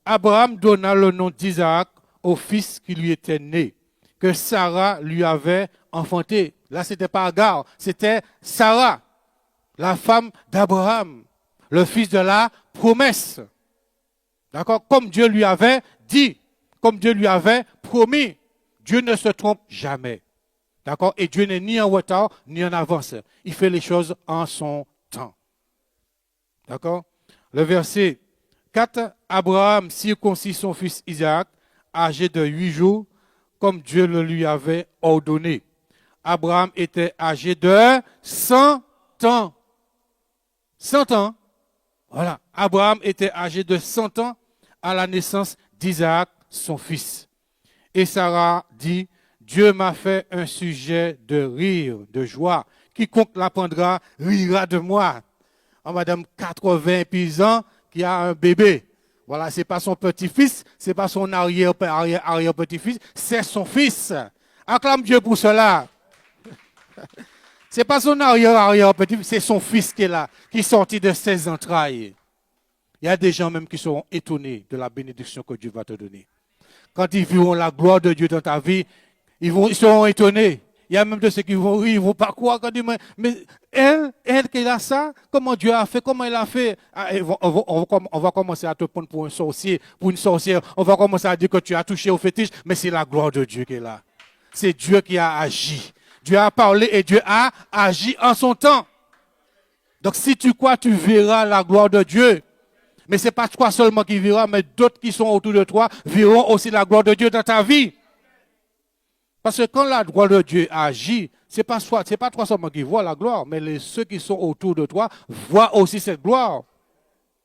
Abraham donna le nom d'Isaac au fils qui lui était né, que Sarah lui avait enfanté. Là, ce n'était pas Agar, c'était Sarah, la femme d'Abraham, le fils de la promesse. D'accord? Comme Dieu lui avait dit, comme Dieu lui avait promis. Dieu ne se trompe jamais. D'accord? Et Dieu n'est ni en retard, ni en avance. Il fait les choses en son temps. D'accord? Le verset 4, Abraham circoncit son fils Isaac, âgé de 8 jours, comme Dieu le lui avait ordonné. Abraham était âgé de 100 ans. 100 ans. Voilà. Abraham était âgé de 100 ans à la naissance d'Isaac, son fils. Et Sarah dit, Dieu m'a fait un sujet de rire, de joie. Quiconque l'apprendra rira de moi. Oh, madame, 80 ans qui a un bébé. Voilà, c'est pas son petit-fils, c'est pas son arrière-petit-fils, c'est son fils. Acclame Dieu pour cela. C'est pas son arrière-petit-fils, c'est son fils qui est là, qui est sorti de ses entrailles. Il y a des gens même qui seront étonnés de la bénédiction que Dieu va te donner. Quand ils verront la gloire de Dieu dans ta vie, ils seront étonnés. Il y a même de ceux qui vont rire, ils ne vont pas croire. Quand ils disent, mais elle qui a ça, comment Dieu a fait, comment il a fait. On va commencer à te prendre pour un sorcier, pour une sorcière. On va commencer à dire que tu as touché au fétiche, mais c'est la gloire de Dieu qui est là. C'est Dieu qui a agi. Dieu a parlé et Dieu a agi en son temps. Donc si tu crois, tu verras la gloire de Dieu. Mais ce n'est pas toi seulement qui verras, mais d'autres qui sont autour de toi verront aussi la gloire de Dieu dans ta vie. Parce que quand la gloire de Dieu agit, ce n'est pas toi seulement qui vois la gloire, mais ceux qui sont autour de toi voient aussi cette gloire.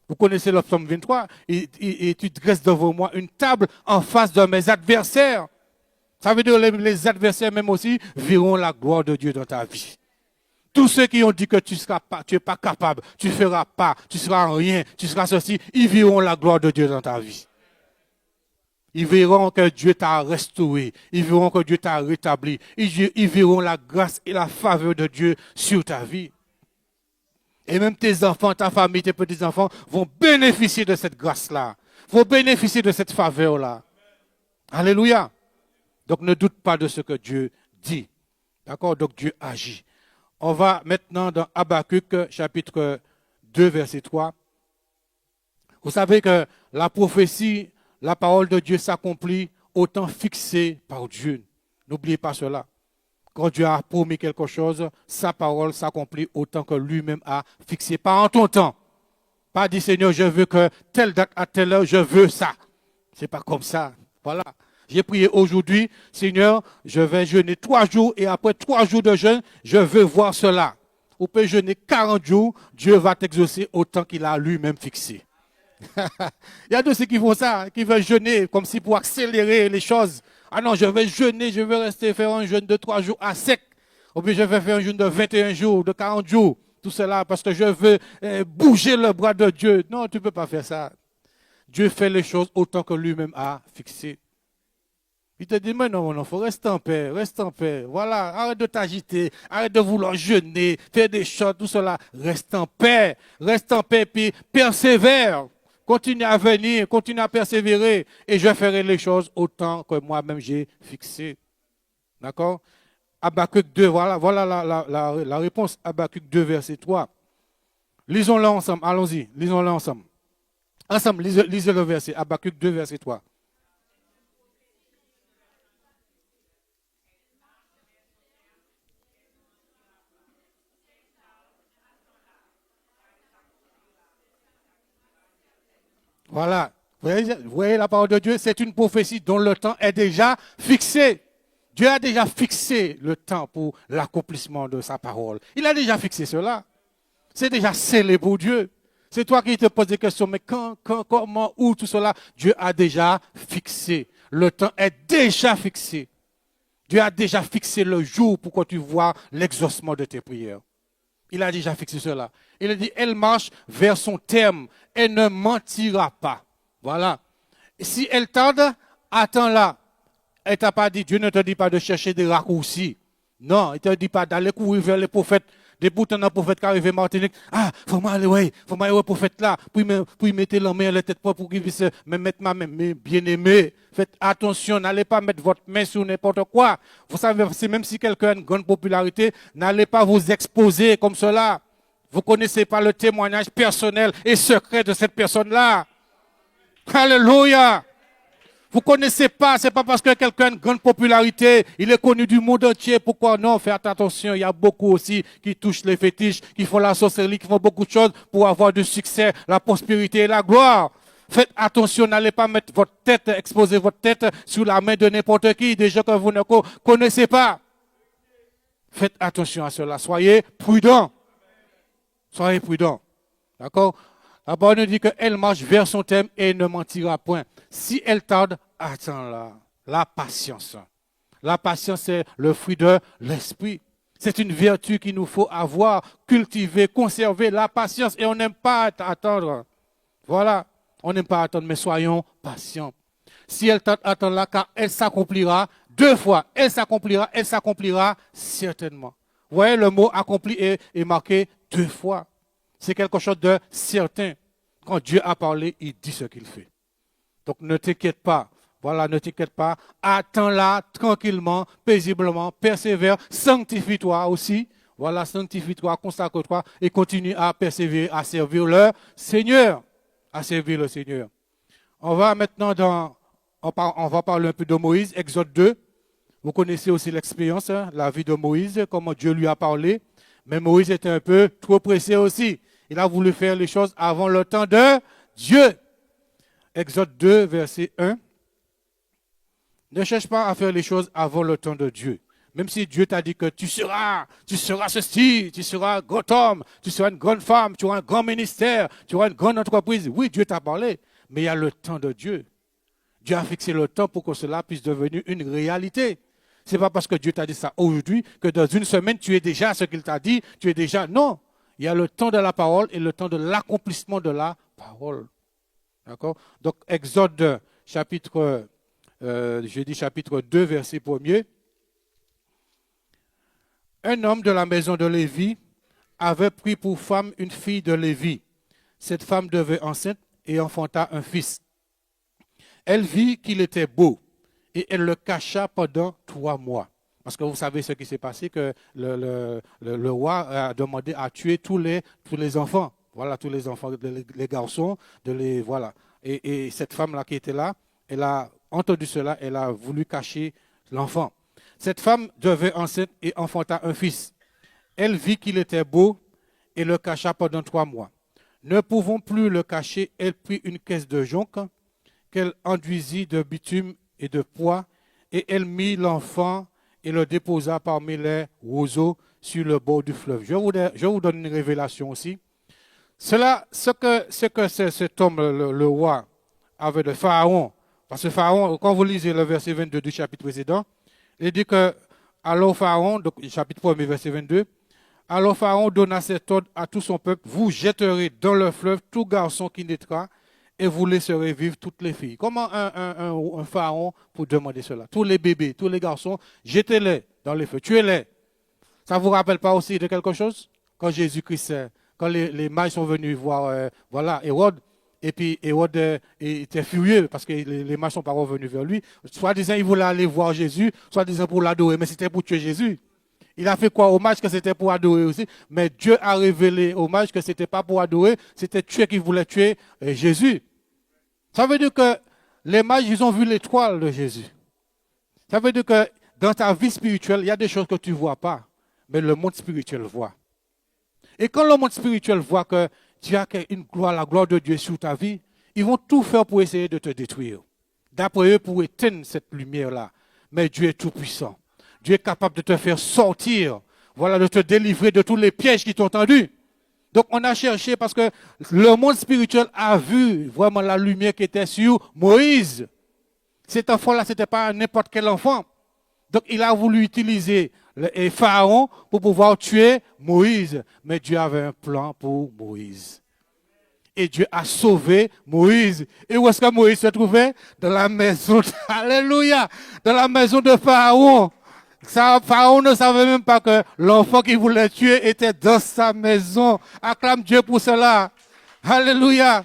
Vous connaissez le psaume 23, et tu dresses devant moi une table en face de mes adversaires. Ça veut dire que les adversaires même aussi verront la gloire de Dieu dans ta vie. Tous ceux qui ont dit que tu n'es pas capable, tu ne feras pas, tu seras rien, tu seras ceci, ils verront la gloire de Dieu dans ta vie. Ils verront que Dieu t'a restauré. Ils verront que Dieu t'a rétabli. Ils verront la grâce et la faveur de Dieu sur ta vie. Et même tes enfants, ta famille, tes petits-enfants vont bénéficier de cette grâce-là. Vont bénéficier de cette faveur-là. Alléluia. Donc ne doute pas de ce que Dieu dit. D'accord? Donc Dieu agit. On va maintenant dans Habakkuk, chapitre 2, verset 3. Vous savez que la prophétie, la parole de Dieu s'accomplit au temps fixé par Dieu. N'oubliez pas cela. Quand Dieu a promis quelque chose, sa parole s'accomplit au temps que lui-même a fixé. Pas en ton temps. Pas dit, Seigneur, je veux que telle date à telle heure, je veux ça. C'est pas comme ça. Voilà. J'ai prié aujourd'hui, Seigneur, je vais jeûner 3 jours et après 3 jours de jeûne, je veux voir cela. Vous pouvez jeûner 40 jours, Dieu va t'exaucer au temps qu'il a lui-même fixé. Il y a de ceux qui font ça, qui veulent jeûner comme si pour accélérer les choses. Ah non, je vais jeûner, je vais rester faire un jeûne de 3 jours à sec. Ou bien je vais faire un jeûne de 21 jours, de 40 jours. Tout cela parce que je veux bouger le bras de Dieu. Non, tu ne peux pas faire ça. Dieu fait les choses autant que lui-même a fixé. Il te dit, mais non, il faut rester en paix, reste en paix. Voilà, arrête de t'agiter, arrête de vouloir jeûner, faire des choses, tout cela. Reste en paix, puis persévère. Continue à venir, continue à persévérer et je ferai les choses autant que moi-même j'ai fixé. D'accord? Habakkuk 2, voilà la réponse. Habakkuk 2, verset 3. Lisons-le ensemble, allons-y, lisons-le ensemble. Ensemble, lisez le verset, Habakkuk 2, verset 3. Voilà. Vous voyez la parole de Dieu, c'est une prophétie dont le temps est déjà fixé. Dieu a déjà fixé le temps pour l'accomplissement de sa parole. Il a déjà fixé cela. C'est déjà scellé pour Dieu. C'est toi qui te poses des questions, mais quand, comment, où, tout cela, Dieu a déjà fixé. Le temps est déjà fixé. Dieu a déjà fixé le jour pour que tu vois l'exaucement de tes prières. Il a déjà fixé cela. Il a dit, elle marche vers son terme. Elle ne mentira pas. Voilà. Et si elle tarde, attends-la. Elle t'a pas dit, Dieu ne te dit pas de chercher des raccourcis. Non, il ne te dit pas d'aller courir vers les prophètes. Des bouts d'un prophète qui arrive en Martinique. Ah, faut m'aller, ouais, faut m'aller au prophète là. Puis mettre la main à la tête pour qu'il puisse me mettre ma main. Mais bien aimé, faites attention, n'allez pas mettre votre main sur n'importe quoi. Vous savez, même si quelqu'un a une grande popularité, n'allez pas vous exposer comme cela. Vous ne connaissez pas le témoignage personnel et secret de cette personne-là. Alléluia. Vous ne connaissez pas, c'est pas parce que quelqu'un a une grande popularité, il est connu du monde entier. Pourquoi non? Faites attention, il y a beaucoup aussi qui touchent les fétiches, qui font la sorcellerie, qui font beaucoup de choses pour avoir du succès, la prospérité et la gloire. Faites attention, n'allez pas mettre votre tête, exposer votre tête sous la main de n'importe qui, des gens que vous ne connaissez pas. Faites attention à cela, soyez prudents. Soyez prudents. D'accord? La parole nous dit qu'elle marche vers son thème et ne mentira point. Si elle tarde, attends-la. La patience. La patience, c'est le fruit de l'esprit. C'est une vertu qu'il nous faut avoir, cultiver, conserver la patience. Et on n'aime pas attendre. Voilà. On n'aime pas attendre, mais soyons patients. Si elle tarde, attends-la, car elle s'accomplira 2 fois. Elle s'accomplira certainement. Vous voyez, le mot accompli est marqué 2 fois. C'est quelque chose de certain. Quand Dieu a parlé, il dit ce qu'il fait. Donc ne t'inquiète pas. Voilà, ne t'inquiète pas. Attends-la tranquillement, paisiblement, persévère, sanctifie-toi aussi. Voilà, sanctifie-toi, consacre-toi et continue à persévérer, à servir le Seigneur. À servir le Seigneur. On va maintenant on va parler un peu de Moïse, Exode 2. Vous connaissez aussi l'expérience, hein, la vie de Moïse, comment Dieu lui a parlé. Mais Moïse était un peu trop pressé aussi. Il a voulu faire les choses avant le temps de Dieu. Exode 2, verset 1. Ne cherche pas à faire les choses avant le temps de Dieu. Même si Dieu t'a dit que tu seras ceci, tu seras un grand homme, tu seras une grande femme, tu auras un grand ministère, tu auras une grande entreprise. Oui, Dieu t'a parlé, mais il y a le temps de Dieu. Dieu a fixé le temps pour que cela puisse devenir une réalité. Ce n'est pas parce que Dieu t'a dit ça aujourd'hui que dans une semaine, tu es déjà ce qu'il t'a dit, tu es déjà... Non, il y a le temps de la parole et le temps de l'accomplissement de la parole. D'accord? Donc, Exode chapitre 2, verset 1er. Un homme de la maison de Lévi avait pris pour femme une fille de Lévi. Cette femme devait enceinte et enfanta un fils. Elle vit qu'il était beau et elle le cacha pendant 3 mois. Parce que vous savez ce qui s'est passé, que le roi a demandé à tuer tous les enfants. Voilà, tous les enfants, les garçons, voilà. Et cette femme-là qui était là, elle a entendu cela, elle a voulu cacher l'enfant. Cette femme devait enceinte et enfanta un fils. Elle vit qu'il était beau et le cacha pendant 3 mois. Ne pouvant plus le cacher, elle prit une caisse de jonc qu'elle enduisit de bitume et de pois, et elle mit l'enfant et le déposa parmi les roseaux sur le bord du fleuve. Je vous donne une révélation aussi. Ce que cet homme, le roi, avait de Pharaon, parce que Pharaon, quand vous lisez le verset 22 du chapitre précédent, il dit que, alors Pharaon, donc chapitre 1, verset 22, alors Pharaon donna cet ordre à tout son peuple, vous jetterez dans le fleuve tout garçon qui naîtra, et vous laisserez vivre toutes les filles. Comment un pharaon peut demander cela? Tous les bébés, tous les garçons, jetez-les dans les feux, tuez-les. Ça ne vous rappelle pas aussi de quelque chose? Quand Jésus-Christ, quand les mages sont venus voir Hérode, et puis Hérode était furieux parce que les mages ne sont pas revenus vers lui. Soit-disant, il voulait aller voir Jésus, soit-disant pour l'adorer, mais c'était pour tuer Jésus. Il a fait quoi aux mages que c'était pour adorer aussi, mais Dieu a révélé aux mages que ce n'était pas pour adorer, c'était tuer qui voulait tuer Jésus. Ça veut dire que les mages, ils ont vu l'étoile de Jésus. Ça veut dire que dans ta vie spirituelle, il y a des choses que tu ne vois pas, mais le monde spirituel voit. Et quand le monde spirituel voit que tu as une gloire, la gloire de Dieu sur ta vie, Ils vont tout faire pour essayer de te détruire. D'après eux, pour éteindre cette lumière-là. Mais Dieu est tout-puissant. Dieu est capable de te faire sortir, voilà, de te délivrer de tous les pièges qui t'ont tendu. Donc on a cherché parce que le monde spirituel a vu vraiment la lumière qui était sur Moïse. Cet enfant-là, ce n'était pas n'importe quel enfant. Donc il a voulu utiliser Pharaon pour pouvoir tuer Moïse. Mais Dieu avait un plan pour Moïse. Et Dieu a sauvé Moïse. Et où est-ce que Moïse se trouvait? Dans la maison, alléluia, dans la maison de Pharaon. Pharaon ne savait même pas que l'enfant qu'il voulait tuer était dans sa maison. Acclame Dieu pour cela. Alléluia.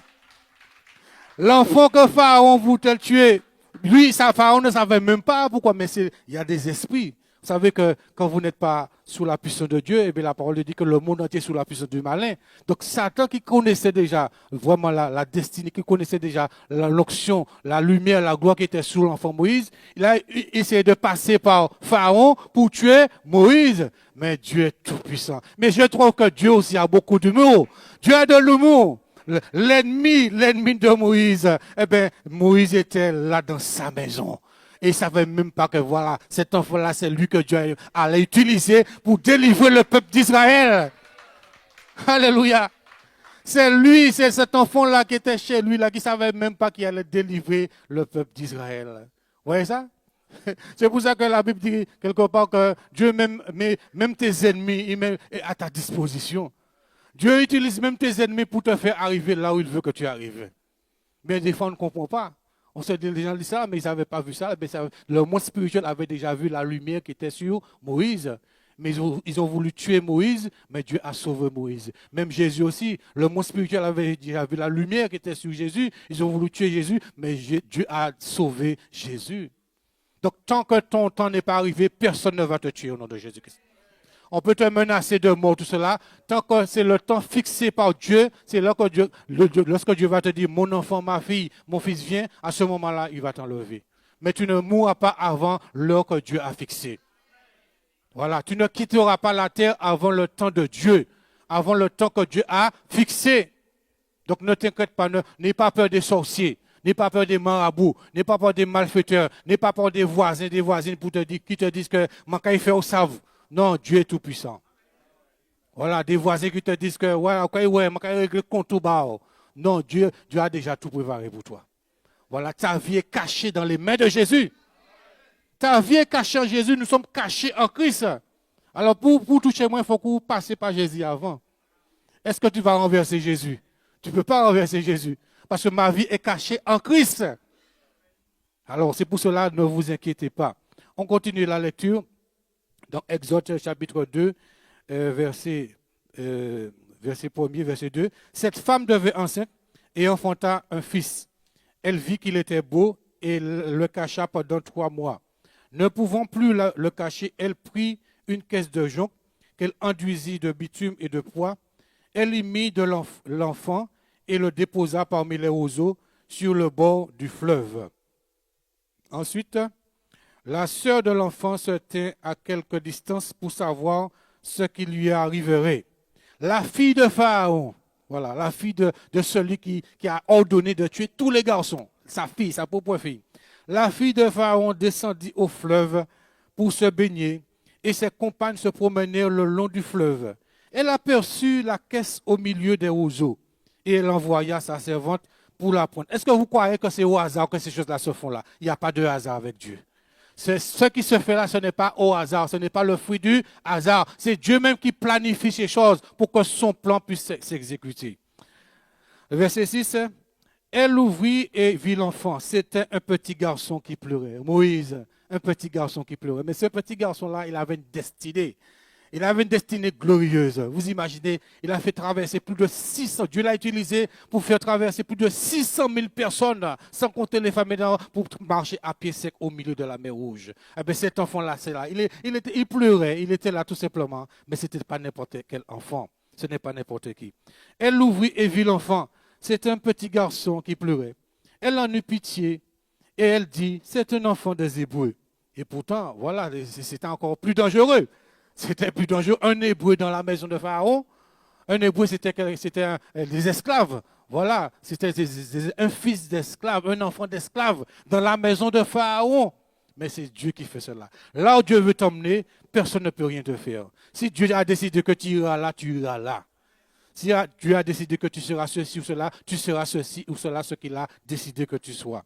L'enfant que Pharaon voulait tuer, lui, Pharaon ne savait même pas pourquoi, mais il y a des esprits. Vous savez que quand vous n'êtes pas sous la puissance de Dieu, eh bien, la parole dit que le monde entier est sous la puissance du malin. Donc Satan qui connaissait déjà vraiment la destinée, qui connaissait déjà l'onction, la lumière, la gloire qui était sous l'enfant Moïse, il a essayé de passer par Pharaon pour tuer Moïse. Mais Dieu est tout puissant. Mais je trouve que Dieu aussi a beaucoup d'humour. Dieu a de l'humour. L'ennemi de Moïse, eh bien, Moïse était là dans sa maison. Et il ne savait même pas que voilà, cet enfant-là, c'est lui que Dieu allait utiliser pour délivrer le peuple d'Israël. Alléluia. C'est lui, c'est cet enfant-là qui était chez lui, là, qui ne savait même pas qu'il allait délivrer le peuple d'Israël. Vous voyez ça? C'est pour ça que la Bible dit quelque part que Dieu même tes ennemis, il met à ta disposition. Dieu utilise même tes ennemis pour te faire arriver là où il veut que tu arrives. Mais des fois, on ne comprend pas. On se dit, les gens disent ça, mais ils n'avaient pas vu ça. Mais le monde spirituel avait déjà vu la lumière qui était sur Moïse. Mais ils ont voulu tuer Moïse, mais Dieu a sauvé Moïse. Même Jésus aussi, le monde spirituel avait déjà vu la lumière qui était sur Jésus. Ils ont voulu tuer Jésus, mais Dieu a sauvé Jésus. Donc, tant que ton temps n'est pas arrivé, personne ne va te tuer au nom de Jésus-Christ. On peut te menacer de mort, tout cela. Tant que c'est le temps fixé par Dieu, c'est là que lorsque Dieu va te dire, mon enfant, ma fille, mon fils vient, à ce moment-là, il va t'enlever. Mais tu ne mourras pas avant l'heure que Dieu a fixée. Voilà, tu ne quitteras pas la terre avant le temps de Dieu, avant le temps que Dieu a fixé. Donc ne t'inquiète pas, n'aie pas peur des sorciers, n'aie pas peur des marabouts, n'aie pas peur des malfaiteurs, n'aie pas peur des voisins, des voisines qui te disent que manque fait au savent. Non, Dieu est tout puissant. Voilà, des voisins qui te disent que non, Dieu a déjà tout préparé pour toi. Voilà, ta vie est cachée dans les mains de Jésus. Ta vie est cachée en Jésus, nous sommes cachés en Christ. Alors pour toucher moi, il faut que vous passiez par Jésus avant. Est-ce que tu vas renverser Jésus? Tu ne peux pas renverser Jésus. Parce que ma vie est cachée en Christ. Alors c'est pour cela, ne vous inquiétez pas. On continue la lecture. Dans Exode chapitre 2, verset 1er, verset 2. Cette femme devait enceinte et enfanta un fils. Elle vit qu'il était beau et le cacha pendant 3 mois. Ne pouvant plus le cacher, elle prit une caisse de jonc qu'elle enduisit de bitume et de pois. Elle y mit de l'enfant et le déposa parmi les roseaux sur le bord du fleuve. Ensuite, la sœur de l'enfant se tint à quelque distance pour savoir ce qui lui arriverait. La fille de Pharaon, voilà, la fille de celui qui a ordonné de tuer tous les garçons, sa fille, sa propre fille. La fille de Pharaon descendit au fleuve pour se baigner et ses compagnes se promenèrent le long du fleuve. Elle aperçut la caisse au milieu des roseaux et elle envoya sa servante pour la prendre. Est-ce que vous croyez que c'est au hasard que ces choses-là se font là? Il n'y a pas de hasard avec Dieu. Ce qui se fait là, ce n'est pas au hasard, ce n'est pas le fruit du hasard. C'est Dieu même qui planifie ces choses pour que son plan puisse s'exécuter. Verset 6, elle ouvrit et vit l'enfant. C'était un petit garçon qui pleurait. Moïse, un petit garçon qui pleurait. Mais ce petit garçon-là, il avait une destinée. Il avait une destinée glorieuse. Vous imaginez, il a fait traverser plus de 600, Dieu l'a utilisé pour faire traverser plus de 600 000 personnes, sans compter les femmes et les enfants, pour marcher à pied sec au milieu de la mer Rouge. Eh bien, cet enfant-là, c'est là. Il pleurait, il était là tout simplement, mais ce n'était pas n'importe quel enfant. Ce n'est pas n'importe qui. Elle l'ouvrit et vit l'enfant. C'était un petit garçon qui pleurait. Elle en eut pitié et elle dit, c'est un enfant des Hébreux. Et pourtant, voilà, c'était encore plus dangereux. C'était plus dangereux. Un Hébreu dans la maison de Pharaon, Un hébreu, c'était des esclaves. Voilà, c'était un fils d'esclave, un enfant d'esclave dans la maison de Pharaon. Mais c'est Dieu qui fait cela. Là où Dieu veut t'emmener, personne ne peut rien te faire. Si Dieu a décidé que tu iras là, tu iras là. Si Dieu a décidé que tu seras ceci ou cela, tu seras ceci ou cela, ce qu'il a décidé que tu sois.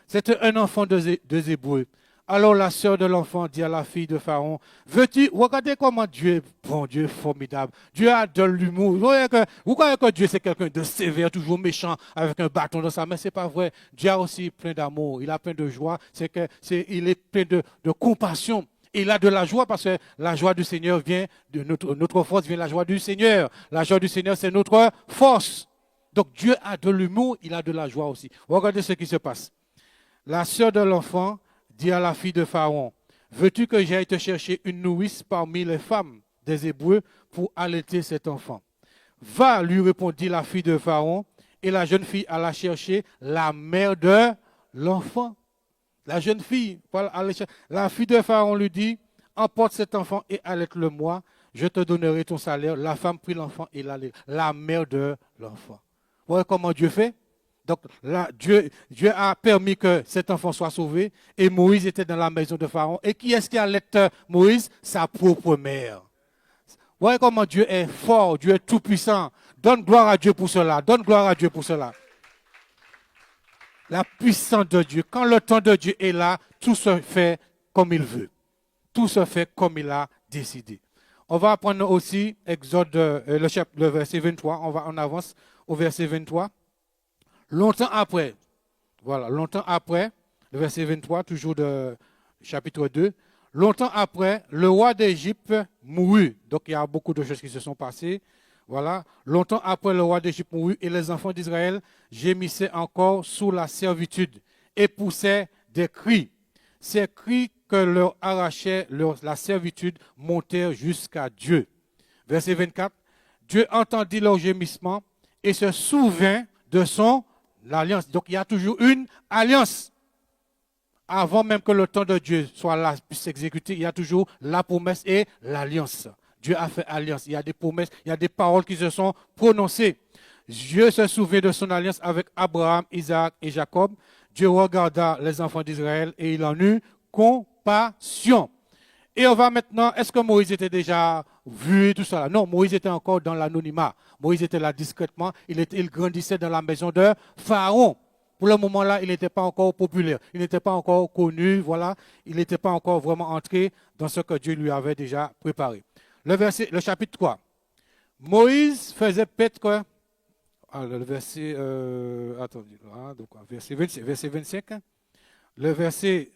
C'était un enfant de Hébreux. Alors la sœur de l'enfant dit à la fille de Pharaon, veux-tu, regardez comment Dieu est bon, Dieu est formidable. Dieu a de l'humour. Vous croyez que Dieu c'est quelqu'un de sévère, toujours méchant, avec un bâton dans sa main, c'est pas vrai. Dieu a aussi plein d'amour, il a plein de joie, il est plein de compassion. Il a de la joie parce que la joie du Seigneur vient, de notre force vient de la joie du Seigneur. La joie du Seigneur, c'est notre force. Donc Dieu a de l'humour, il a de la joie aussi. Regardez ce qui se passe. La sœur de l'enfant dit à la fille de Pharaon, veux-tu que j'aille te chercher une nourrice parmi les femmes des Hébreux pour allaiter cet enfant? Va, lui répondit la fille de Pharaon, et la jeune fille alla chercher la mère de l'enfant. La jeune fille, la fille de Pharaon lui dit, emporte cet enfant et allaite-le-moi, je te donnerai ton salaire. La femme prit l'enfant et l'allait, la mère de l'enfant. Vous voyez comment Dieu fait? Donc là, Dieu a permis que cet enfant soit sauvé et Moïse était dans la maison de Pharaon. Et qui est-ce qui allait Moïse? Sa propre mère. Vous voyez comment Dieu est fort, Dieu est tout-puissant. Donne gloire à Dieu pour cela, donne gloire à Dieu pour cela. La puissance de Dieu, quand le temps de Dieu est là, tout se fait comme il veut. Tout se fait comme il a décidé. On va apprendre aussi Exode, le verset 23, on avance au verset 23. Longtemps après, le verset 23, toujours de chapitre 2, longtemps après, le roi d'Égypte mourut. Donc il y a beaucoup de choses qui se sont passées. Voilà. Longtemps après, le roi d'Égypte mourut et les enfants d'Israël gémissaient encore sous la servitude et poussaient des cris. Ces cris que leur arrachait la servitude montèrent jusqu'à Dieu. Verset 24. Dieu entendit leur gémissement et se souvint de son alliance. Donc il y a toujours une alliance. Avant même que le temps de Dieu soit là, puisse s'exécuter, il y a toujours la promesse et l'alliance. Dieu a fait alliance. Il y a des promesses, il y a des paroles qui se sont prononcées. Dieu se souvient de son alliance avec Abraham, Isaac et Jacob. Dieu regarda les enfants d'Israël et il en eut compassion. Et on va maintenant, est-ce que Moïse était déjà vu, tout ça? Non, Moïse était encore dans l'anonymat. Moïse était là discrètement. Il grandissait dans la maison de Pharaon. Pour le moment-là, il n'était pas encore populaire. Il n'était pas encore connu, voilà. Il n'était pas encore vraiment entré dans ce que Dieu lui avait déjà préparé. Le chapitre 3. Moïse faisait paître, le verset, verset 25. Le verset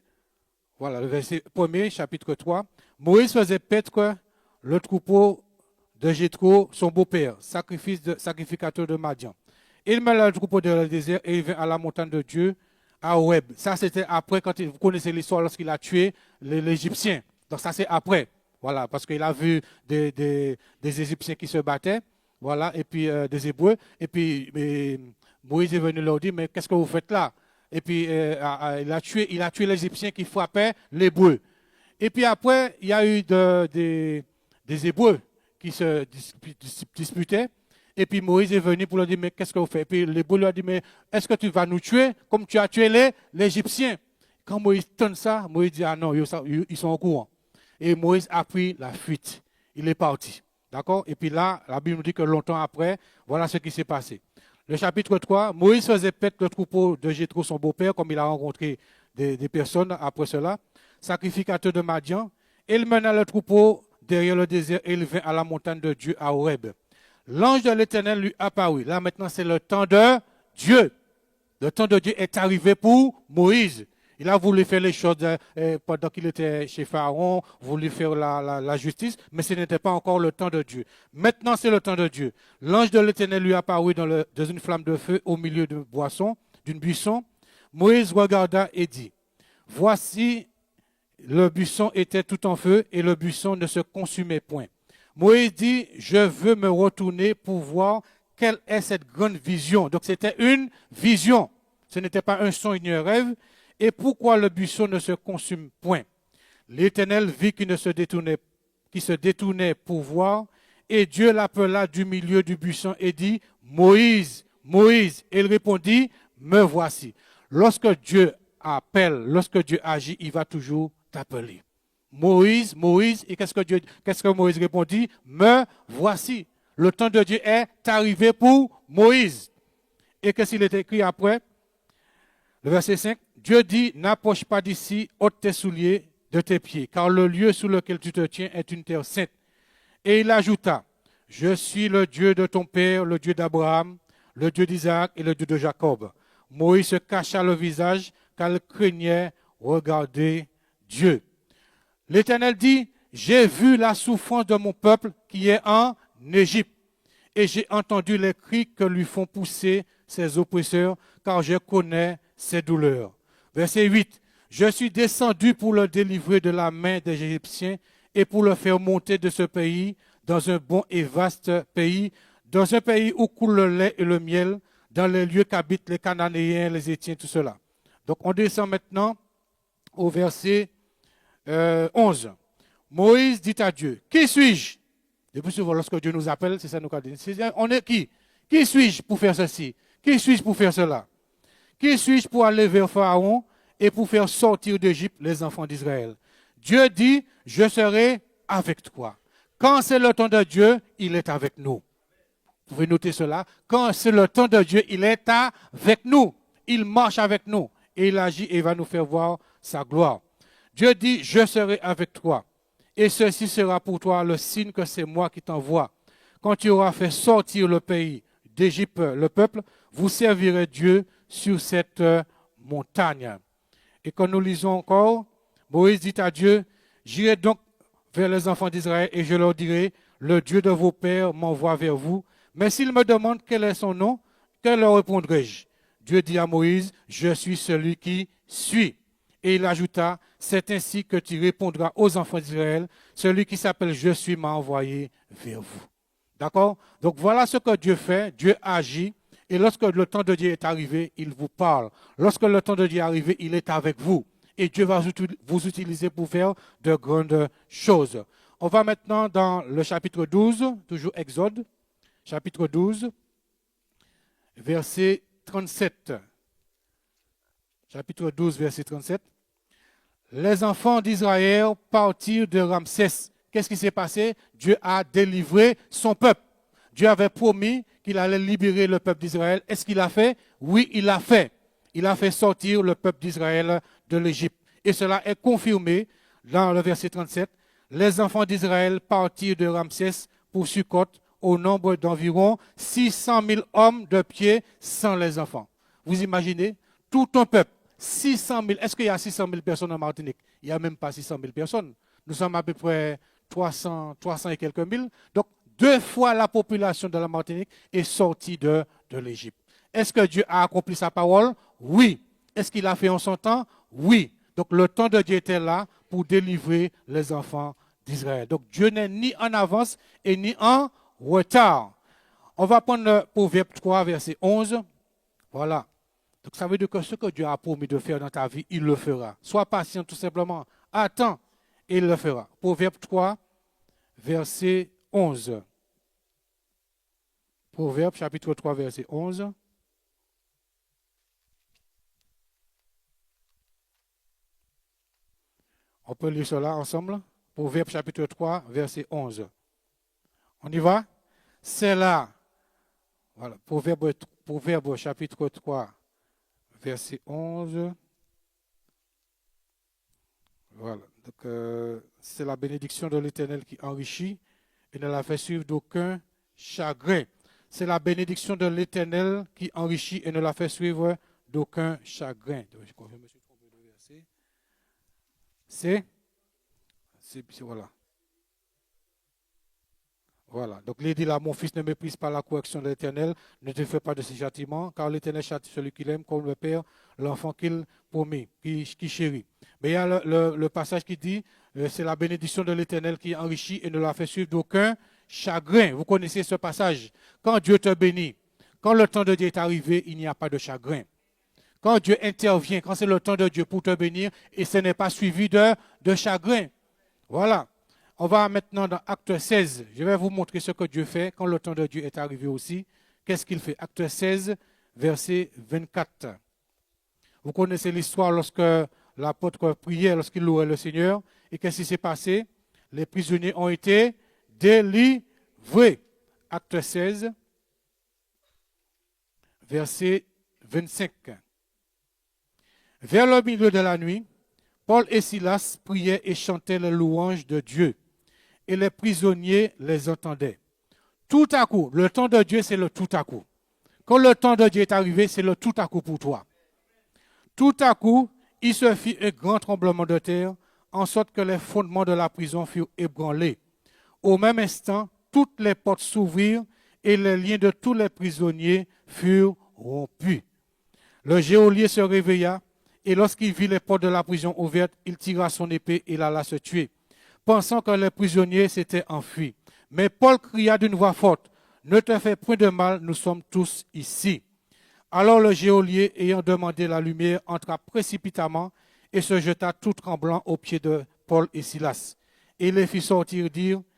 1er, chapitre 3. Moïse faisait paître le troupeau de Jéthro, son beau-père, sacrificateur de Madian. Il mena le troupeau dans le désert et il vint à la montagne de Dieu, à Horeb. Ça, c'était après, vous connaissez l'histoire, lorsqu'il a tué l'Égyptien. Donc ça, c'est après. Voilà, parce qu'il a vu des Égyptiens qui se battaient, voilà, et puis des Hébreux. Et puis Moïse est venu leur dire, mais qu'est-ce que vous faites là? Et puis il a tué l'Égyptien qui frappait l'Hébreu. Et puis après, il y a eu des Hébreux qui se disputaient. Et puis Moïse est venu pour leur dire, mais qu'est-ce que vous faites? Et puis l'Hébreu lui a dit, mais est-ce que tu vas nous tuer comme tu as tué l'Égyptien? Quand Moïse donne ça, Moïse dit, ah non, ils sont au courant. Et Moïse a pris la fuite. Il est parti. D'accord? Et puis là, la Bible nous dit que longtemps après, voilà ce qui s'est passé. Le chapitre 3, Moïse faisait paître le troupeau de Jéthro, son beau-père, comme il a rencontré des personnes après cela, sacrificateur de Madian. Il mena le troupeau derrière le désert et il vint à la montagne de Dieu à Horeb. L'ange de l'Éternel lui apparut. Là maintenant, c'est le temps de Dieu. Le temps de Dieu est arrivé pour Moïse. Il a voulu faire les choses pendant qu'il était chez Pharaon, voulu faire la justice, mais ce n'était pas encore le temps de Dieu. Maintenant, c'est le temps de Dieu. L'ange de l'Éternel lui apparut dans une flamme de feu au milieu d'une buisson. Moïse regarda et dit, voici, le buisson était tout en feu et le buisson ne se consumait point. Moïse dit, je veux me retourner pour voir quelle est cette grande vision. Donc c'était une vision. Ce n'était pas un songe ni un rêve. Et pourquoi le buisson ne se consume point? L'Éternel vit qu'il se détournait pour voir, Et Dieu l'appela du milieu du buisson et dit, Moïse, Moïse. Et il répondit, me voici. Lorsque Dieu appelle, lorsque Dieu agit, il va toujours t'appeler. Moïse, Moïse. Et qu'est-ce que Moïse répondit? Me voici. Le temps de Dieu est arrivé pour Moïse. Et qu'est-ce qu'il est écrit après? Le verset 5. Dieu dit, n'approche pas d'ici, ôte tes souliers de tes pieds, car le lieu sous lequel tu te tiens est une terre sainte. Et il ajouta, je suis le Dieu de ton père, le Dieu d'Abraham, le Dieu d'Isaac et le Dieu de Jacob. Moïse se cacha le visage, car il craignait regarder Dieu. L'Éternel dit, j'ai vu la souffrance de mon peuple qui est en Égypte, et j'ai entendu les cris que lui font pousser ses oppresseurs, car je connais ses douleurs. Verset 8. Je suis descendu pour le délivrer de la main des Égyptiens et pour le faire monter de ce pays dans un bon et vaste pays, dans un pays où coule le lait et le miel, dans les lieux qu'habitent les Cananéens, les Hétiens, tout cela. Donc on descend maintenant au verset 11. Moïse dit à Dieu, qui suis-je? Depuis souvent, lorsque Dieu nous appelle, c'est ça nous dit. On est qui? Qui suis-je pour faire ceci? Qui suis-je pour faire cela? Qui suis-je pour aller vers Pharaon et pour faire sortir d'Égypte les enfants d'Israël? Dieu dit, je serai avec toi. Quand c'est le temps de Dieu, il est avec nous. Vous pouvez noter cela. Quand c'est le temps de Dieu, il est avec nous. Il marche avec nous. Et il agit et va nous faire voir sa gloire. Dieu dit, je serai avec toi. Et ceci sera pour toi le signe que c'est moi qui t'envoie. Quand tu auras fait sortir le pays d'Égypte, le peuple, vous servirez Dieu sur cette montagne. Et quand nous lisons encore, Moïse dit à Dieu, j'irai donc vers les enfants d'Israël et je leur dirai, le Dieu de vos pères m'envoie vers vous. Mais s'ils me demandent quel est son nom, que leur répondrai-je? Dieu dit à Moïse, je suis celui qui suis. Et il ajouta, c'est ainsi que tu répondras aux enfants d'Israël, celui qui s'appelle je suis m'a envoyé vers vous. D'accord? Donc voilà ce que Dieu fait, Dieu agit. Et lorsque le temps de Dieu est arrivé, il vous parle. Lorsque le temps de Dieu est arrivé, il est avec vous. Et Dieu va vous utiliser pour faire de grandes choses. On va maintenant dans le chapitre 12, toujours Exode, chapitre 12, verset 37. Chapitre 12, verset 37. Les enfants d'Israël partirent de Ramsès. Qu'est-ce qui s'est passé? Dieu a délivré son peuple. Dieu avait promis qu'il allait libérer le peuple d'Israël. Est-ce qu'il a fait? Oui, il l'a fait. Il a fait sortir le peuple d'Israël de l'Égypte. Et cela est confirmé dans le verset 37. Les enfants d'Israël partirent de Ramsès pour Sukkot au nombre d'environ 600 000 hommes de pied sans les enfants. Vous imaginez? Tout un peuple, 600 000. Est-ce qu'il y a 600 000 personnes en Martinique? Il n'y a même pas 600 000 personnes. Nous sommes à peu près 300 et quelques mille. Donc, 2 fois la population de la Martinique est sortie de l'Égypte. Est-ce que Dieu a accompli sa parole? Oui. Est-ce qu'il a fait en son temps? Oui. Donc le temps de Dieu était là pour délivrer les enfants d'Israël. Donc Dieu n'est ni en avance et ni en retard. On va prendre le Proverbe 3, verset 11. Voilà. Donc ça veut dire que ce que Dieu a promis de faire dans ta vie, il le fera. Sois patient tout simplement. Attends et il le fera. Proverbe 3, verset 11. Proverbe chapitre 3, verset 11. On peut lire cela ensemble. Proverbe chapitre 3, verset 11. On y va? C'est là. Voilà. Proverbe chapitre 3, verset 11. Voilà. Donc, c'est la bénédiction de l'Éternel qui enrichit et ne la fait suivre d'aucun chagrin. C'est la bénédiction de l'Éternel qui enrichit et ne la fait suivre d'aucun chagrin. Je confirme, je me suis trompé de verset. C'est voilà. Voilà. Donc, il dit là, mon fils, ne méprise pas la correction de l'Éternel, ne te fais pas de ses châtiments, car l'Éternel châtie celui qu'il aime, comme le Père, l'enfant qu'il promet, qui chérit. Mais il y a le passage qui dit, c'est la bénédiction de l'Éternel qui enrichit et ne la fait suivre d'aucun chagrin. Vous connaissez ce passage. Quand Dieu te bénit, quand le temps de Dieu est arrivé, il n'y a pas de chagrin. Quand Dieu intervient, quand c'est le temps de Dieu pour te bénir, et ce n'est pas suivi de chagrin. Voilà. On va maintenant dans Acte 16. Je vais vous montrer ce que Dieu fait quand le temps de Dieu est arrivé aussi. Qu'est-ce qu'il fait? Acte 16, verset 24. Vous connaissez l'histoire lorsque l'apôtre priait, lorsqu'il louait le Seigneur. Et qu'est-ce qui s'est passé? Les prisonniers ont été délivrés. Acte 16, verset 25. Vers le milieu de la nuit, Paul et Silas priaient et chantaient les louanges de Dieu. Et les prisonniers les entendaient. Tout à coup, le temps de Dieu, c'est le tout à coup. Quand le temps de Dieu est arrivé, c'est le tout à coup pour toi. Tout à coup, il se fit un grand tremblement de terre, en sorte que les fondements de la prison furent ébranlés. Au même instant, toutes les portes s'ouvrirent et les liens de tous les prisonniers furent rompus. Le geôlier se réveilla et lorsqu'il vit les portes de la prison ouvertes, il tira son épée et alla se tuer, pensant que les prisonniers s'étaient enfuis. Mais Paul cria d'une voix forte, « Ne te fais point de mal, nous sommes tous ici. » Alors le geôlier, ayant demandé la lumière, entra précipitamment et se jeta tout tremblant aux pieds de Paul et Silas. Et les fit sortir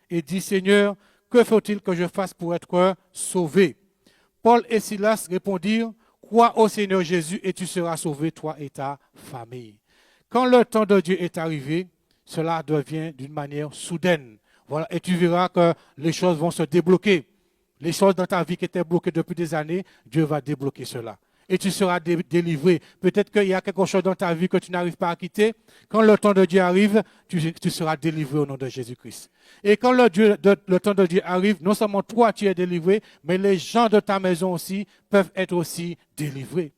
et dit, « Seigneur, que faut-il que je fasse pour être sauvé ?» Paul et Silas répondirent, « Crois au Seigneur Jésus et tu seras sauvé, toi et ta famille. » Quand le temps de Dieu est arrivé, cela devient d'une manière soudaine. Voilà, et tu verras que les choses vont se débloquer. Les choses dans ta vie qui étaient bloquées depuis des années, Dieu va débloquer cela. Et tu seras délivré. Peut-être qu'il y a quelque chose dans ta vie que tu n'arrives pas à quitter. Quand le temps de Dieu arrive, tu seras délivré au nom de Jésus-Christ. Et quand le temps de Dieu arrive, non seulement toi tu es délivré, mais les gens de ta maison aussi peuvent être aussi délivrés.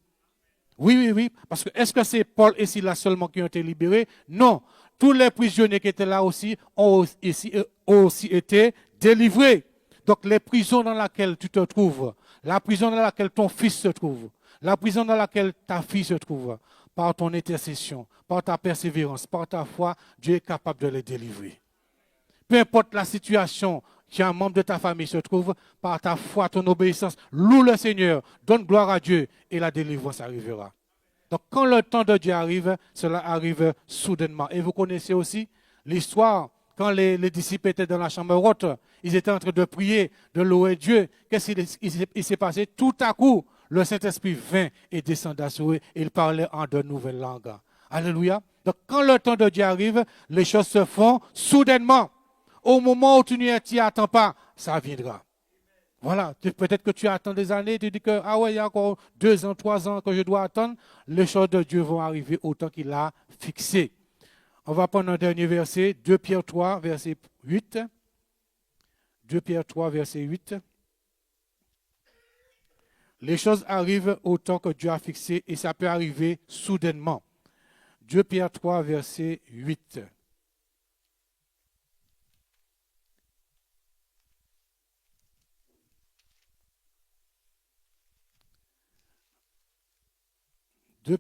Oui. Parce que est-ce que c'est Paul et Silas seulement qui ont été libérés? Non. Tous les prisonniers qui étaient là aussi ont aussi été délivrés. Donc les prisons dans lesquelles tu te trouves, la prison dans laquelle ton fils se trouve, la prison dans laquelle ta fille se trouve, par ton intercession, par ta persévérance, par ta foi, Dieu est capable de les délivrer. Peu importe la situation qu'un membre de ta famille se trouve, par ta foi, ton obéissance, loue le Seigneur, donne gloire à Dieu et la délivrance arrivera. Donc quand le temps de Dieu arrive, cela arrive soudainement. Et vous connaissez aussi l'histoire, quand les disciples étaient dans la chambre haute, ils étaient en train de prier, de louer Dieu. Qu'est-ce qui s'est passé? Tout à coup, le Saint-Esprit vint et descendait sur eux et ils parlaient en de nouvelles langues. Alléluia. Donc quand le temps de Dieu arrive, les choses se font soudainement. Au moment où tu n'y attends pas, ça viendra. Voilà, peut-être que tu attends des années, tu dis que il y a encore 2 ans, 3 ans que je dois attendre. Les choses de Dieu vont arriver autant qu'il a fixé. On va prendre un dernier verset, 2 Pierre 3, verset 8. 2 Pierre 3, verset 8. Les choses arrivent autant que Dieu a fixé et ça peut arriver soudainement. 2 Pierre 3, verset 8.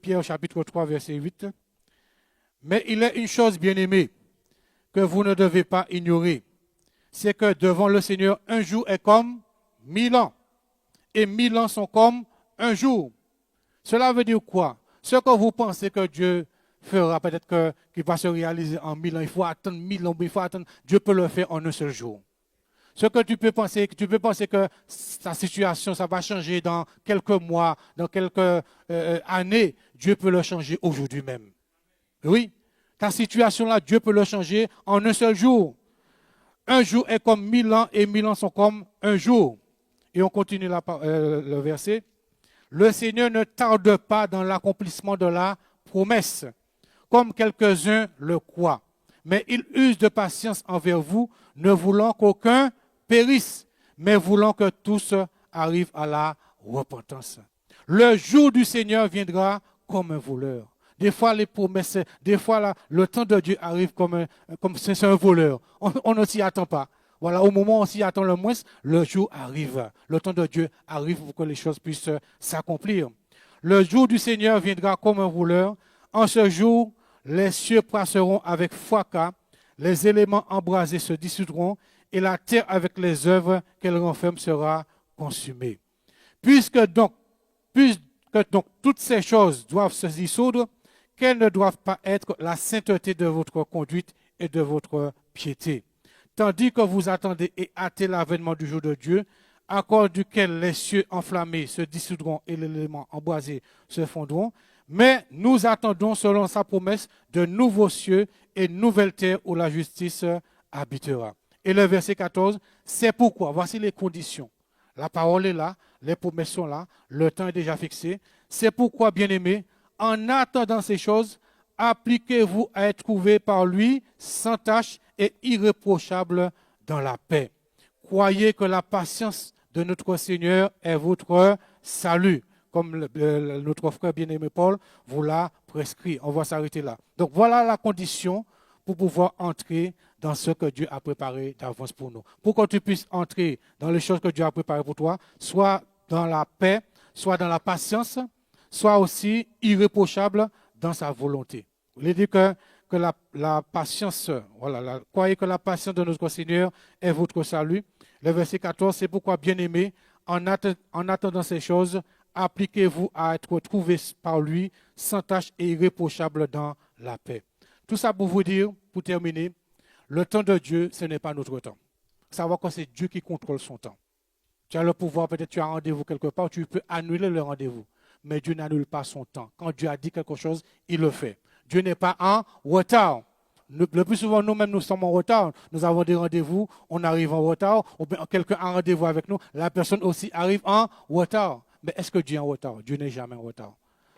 Pierre chapitre 3, verset 8. Mais il est une chose bien-aimée que vous ne devez pas ignorer. C'est que devant le Seigneur, un jour est comme 1000 ans. Et 1000 ans sont comme un jour. Cela veut dire quoi? Ce que vous pensez que Dieu fera, peut-être qu'il va se réaliser en 1000 ans. Il faut attendre 1000 ans, il faut attendre. Dieu peut le faire en un seul jour. Ce que tu peux penser que ta situation, ça va changer dans quelques mois, dans quelques années. Dieu peut le changer aujourd'hui même. Oui, ta situation là, Dieu peut le changer en un seul jour. Un jour est comme 1000 ans et 1000 ans sont comme un jour. Et on continue le verset. Le Seigneur ne tarde pas dans l'accomplissement de la promesse, comme quelques-uns le croient. Mais il use de patience envers vous, ne voulant qu'aucun périsse, mais voulant que tous arrivent à la repentance. Le jour du Seigneur viendra comme un voleur. Des fois, les promesses, des fois, le temps de Dieu arrive comme c'est un voleur. On ne s'y attend pas. Voilà, au moment où on s'y attend le moins, le jour arrive. Le temps de Dieu arrive pour que les choses puissent s'accomplir. Le jour du Seigneur viendra comme un voleur. En ce jour, les cieux passeront avec fracas, les éléments embrasés se dissoudront, et la terre avec les œuvres qu'elle renferme sera consumée. Puisque donc toutes ces choses doivent se dissoudre, qu'elles ne doivent pas être la sainteté de votre conduite et de votre piété. tandis que vous attendez et hâtez l'avènement du jour de Dieu, à cause duquel les cieux enflammés se dissoudront et les éléments embrasés se fondront. Mais nous attendons, selon sa promesse, de nouveaux cieux et de nouvelles terres où la justice habitera. Et le verset 14, c'est pourquoi, voici les conditions. La parole est là, les promesses sont là, le temps est déjà fixé. C'est pourquoi, bien-aimés, en attendant ces choses, appliquez-vous à être trouvés par lui sans tache et irréprochable dans la paix. Croyez que la patience de notre Seigneur est votre salut, comme notre frère bien-aimé Paul vous l'a prescrit. On va s'arrêter là. Donc voilà la condition pour pouvoir entrer dans ce que Dieu a préparé d'avance pour nous. Pour que tu puisses entrer dans les choses que Dieu a préparées pour toi, soit dans la paix, soit dans la patience, soit aussi irréprochable dans sa volonté. Vous voulez dire que la patience, voilà, croyez que la patience de notre Seigneur est votre salut. Le verset 14, c'est pourquoi, bien-aimés, en attendant ces choses, appliquez-vous à être trouvés par lui sans tache et irréprochable dans la paix. Tout ça pour vous dire, pour terminer, le temps de Dieu, ce n'est pas notre temps. Savoir que c'est Dieu qui contrôle son temps. Tu as le pouvoir, peut-être tu as un rendez-vous quelque part, tu peux annuler le rendez-vous. Mais Dieu n'annule pas son temps. Quand Dieu a dit quelque chose, il le fait. Dieu n'est pas en retard. Le plus souvent, nous-mêmes, nous sommes en retard. Nous avons des rendez-vous, on arrive en retard, ou bien quelqu'un a un rendez-vous avec nous, la personne aussi arrive en retard. Mais est-ce que Dieu est en retard? Dieu n'est jamais en retard.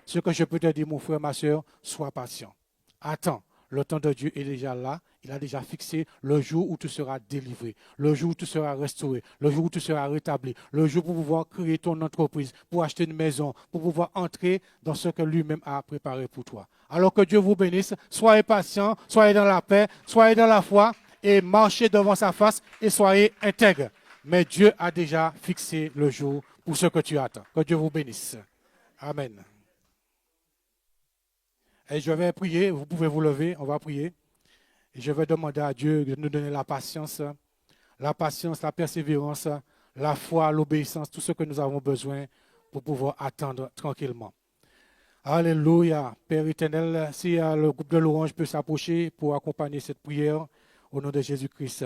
Ce que je peux te dire, mon frère, ma soeur, sois patient. Attends. Le temps de Dieu est déjà là. Il a déjà fixé le jour où tu seras délivré, le jour où tu seras restauré, le jour où tu seras rétabli, le jour pour pouvoir créer ton entreprise, pour acheter une maison, pour pouvoir entrer dans ce que lui-même a préparé pour toi. Alors que Dieu vous bénisse. Soyez patient, soyez dans la paix, soyez dans la foi et marchez devant sa face et soyez intègres. Mais Dieu a déjà fixé le jour pour ce que tu attends. Que Dieu vous bénisse. Amen. Et je vais prier, vous pouvez vous lever, on va prier. Et je vais demander à Dieu de nous donner la patience, la persévérance, la foi, l'obéissance, tout ce que nous avons besoin pour pouvoir attendre tranquillement. Alléluia. Père éternel, si le groupe de louange peut s'approcher pour accompagner cette prière au nom de Jésus-Christ.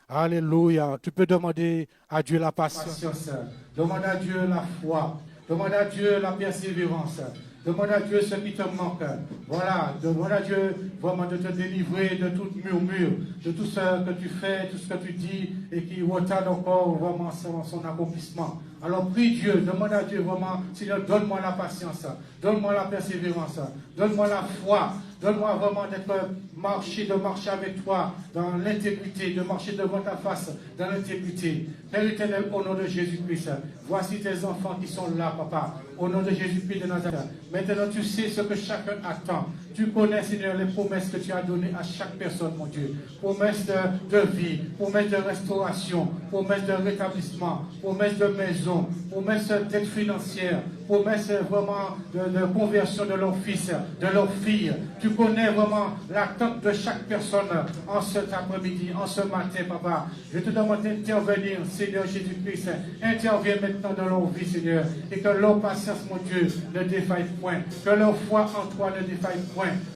Alléluia. Tu peux demander à Dieu la patience, demande à Dieu la foi, demande à Dieu la persévérance. Demande à Dieu ce qui te manque. Voilà, demande à Dieu vraiment de te délivrer de tout murmure, de tout ce que tu fais, tout ce que tu dis et qui retarde encore vraiment son accomplissement. Alors prie Dieu, demande à Dieu vraiment, Seigneur, donne-moi la patience, donne-moi la persévérance, donne-moi la foi, donne-moi vraiment de marcher avec toi dans l'intégrité, de marcher devant ta face dans l'intégrité. Père éternel, au nom de Jésus-Christ, voici tes enfants qui sont là, papa, au nom de Jésus-Christ de Nazareth. Maintenant, tu sais ce que chacun attend. Tu connais, Seigneur, les promesses que tu as données à chaque personne, mon Dieu. Promesses de vie, promesses de restauration, promesses de rétablissement, promesses de maison, promesses d'aide financière, promesses vraiment de conversion de leur fils, de leur fille. Tu connais vraiment l'attente de chaque personne en cet après-midi, en ce matin, papa. Je te demande d'intervenir, Seigneur Jésus-Christ. Interviens maintenant dans leur vie, Seigneur, et que leur patience, mon Dieu, ne défaille point, que leur foi en toi ne défaille point.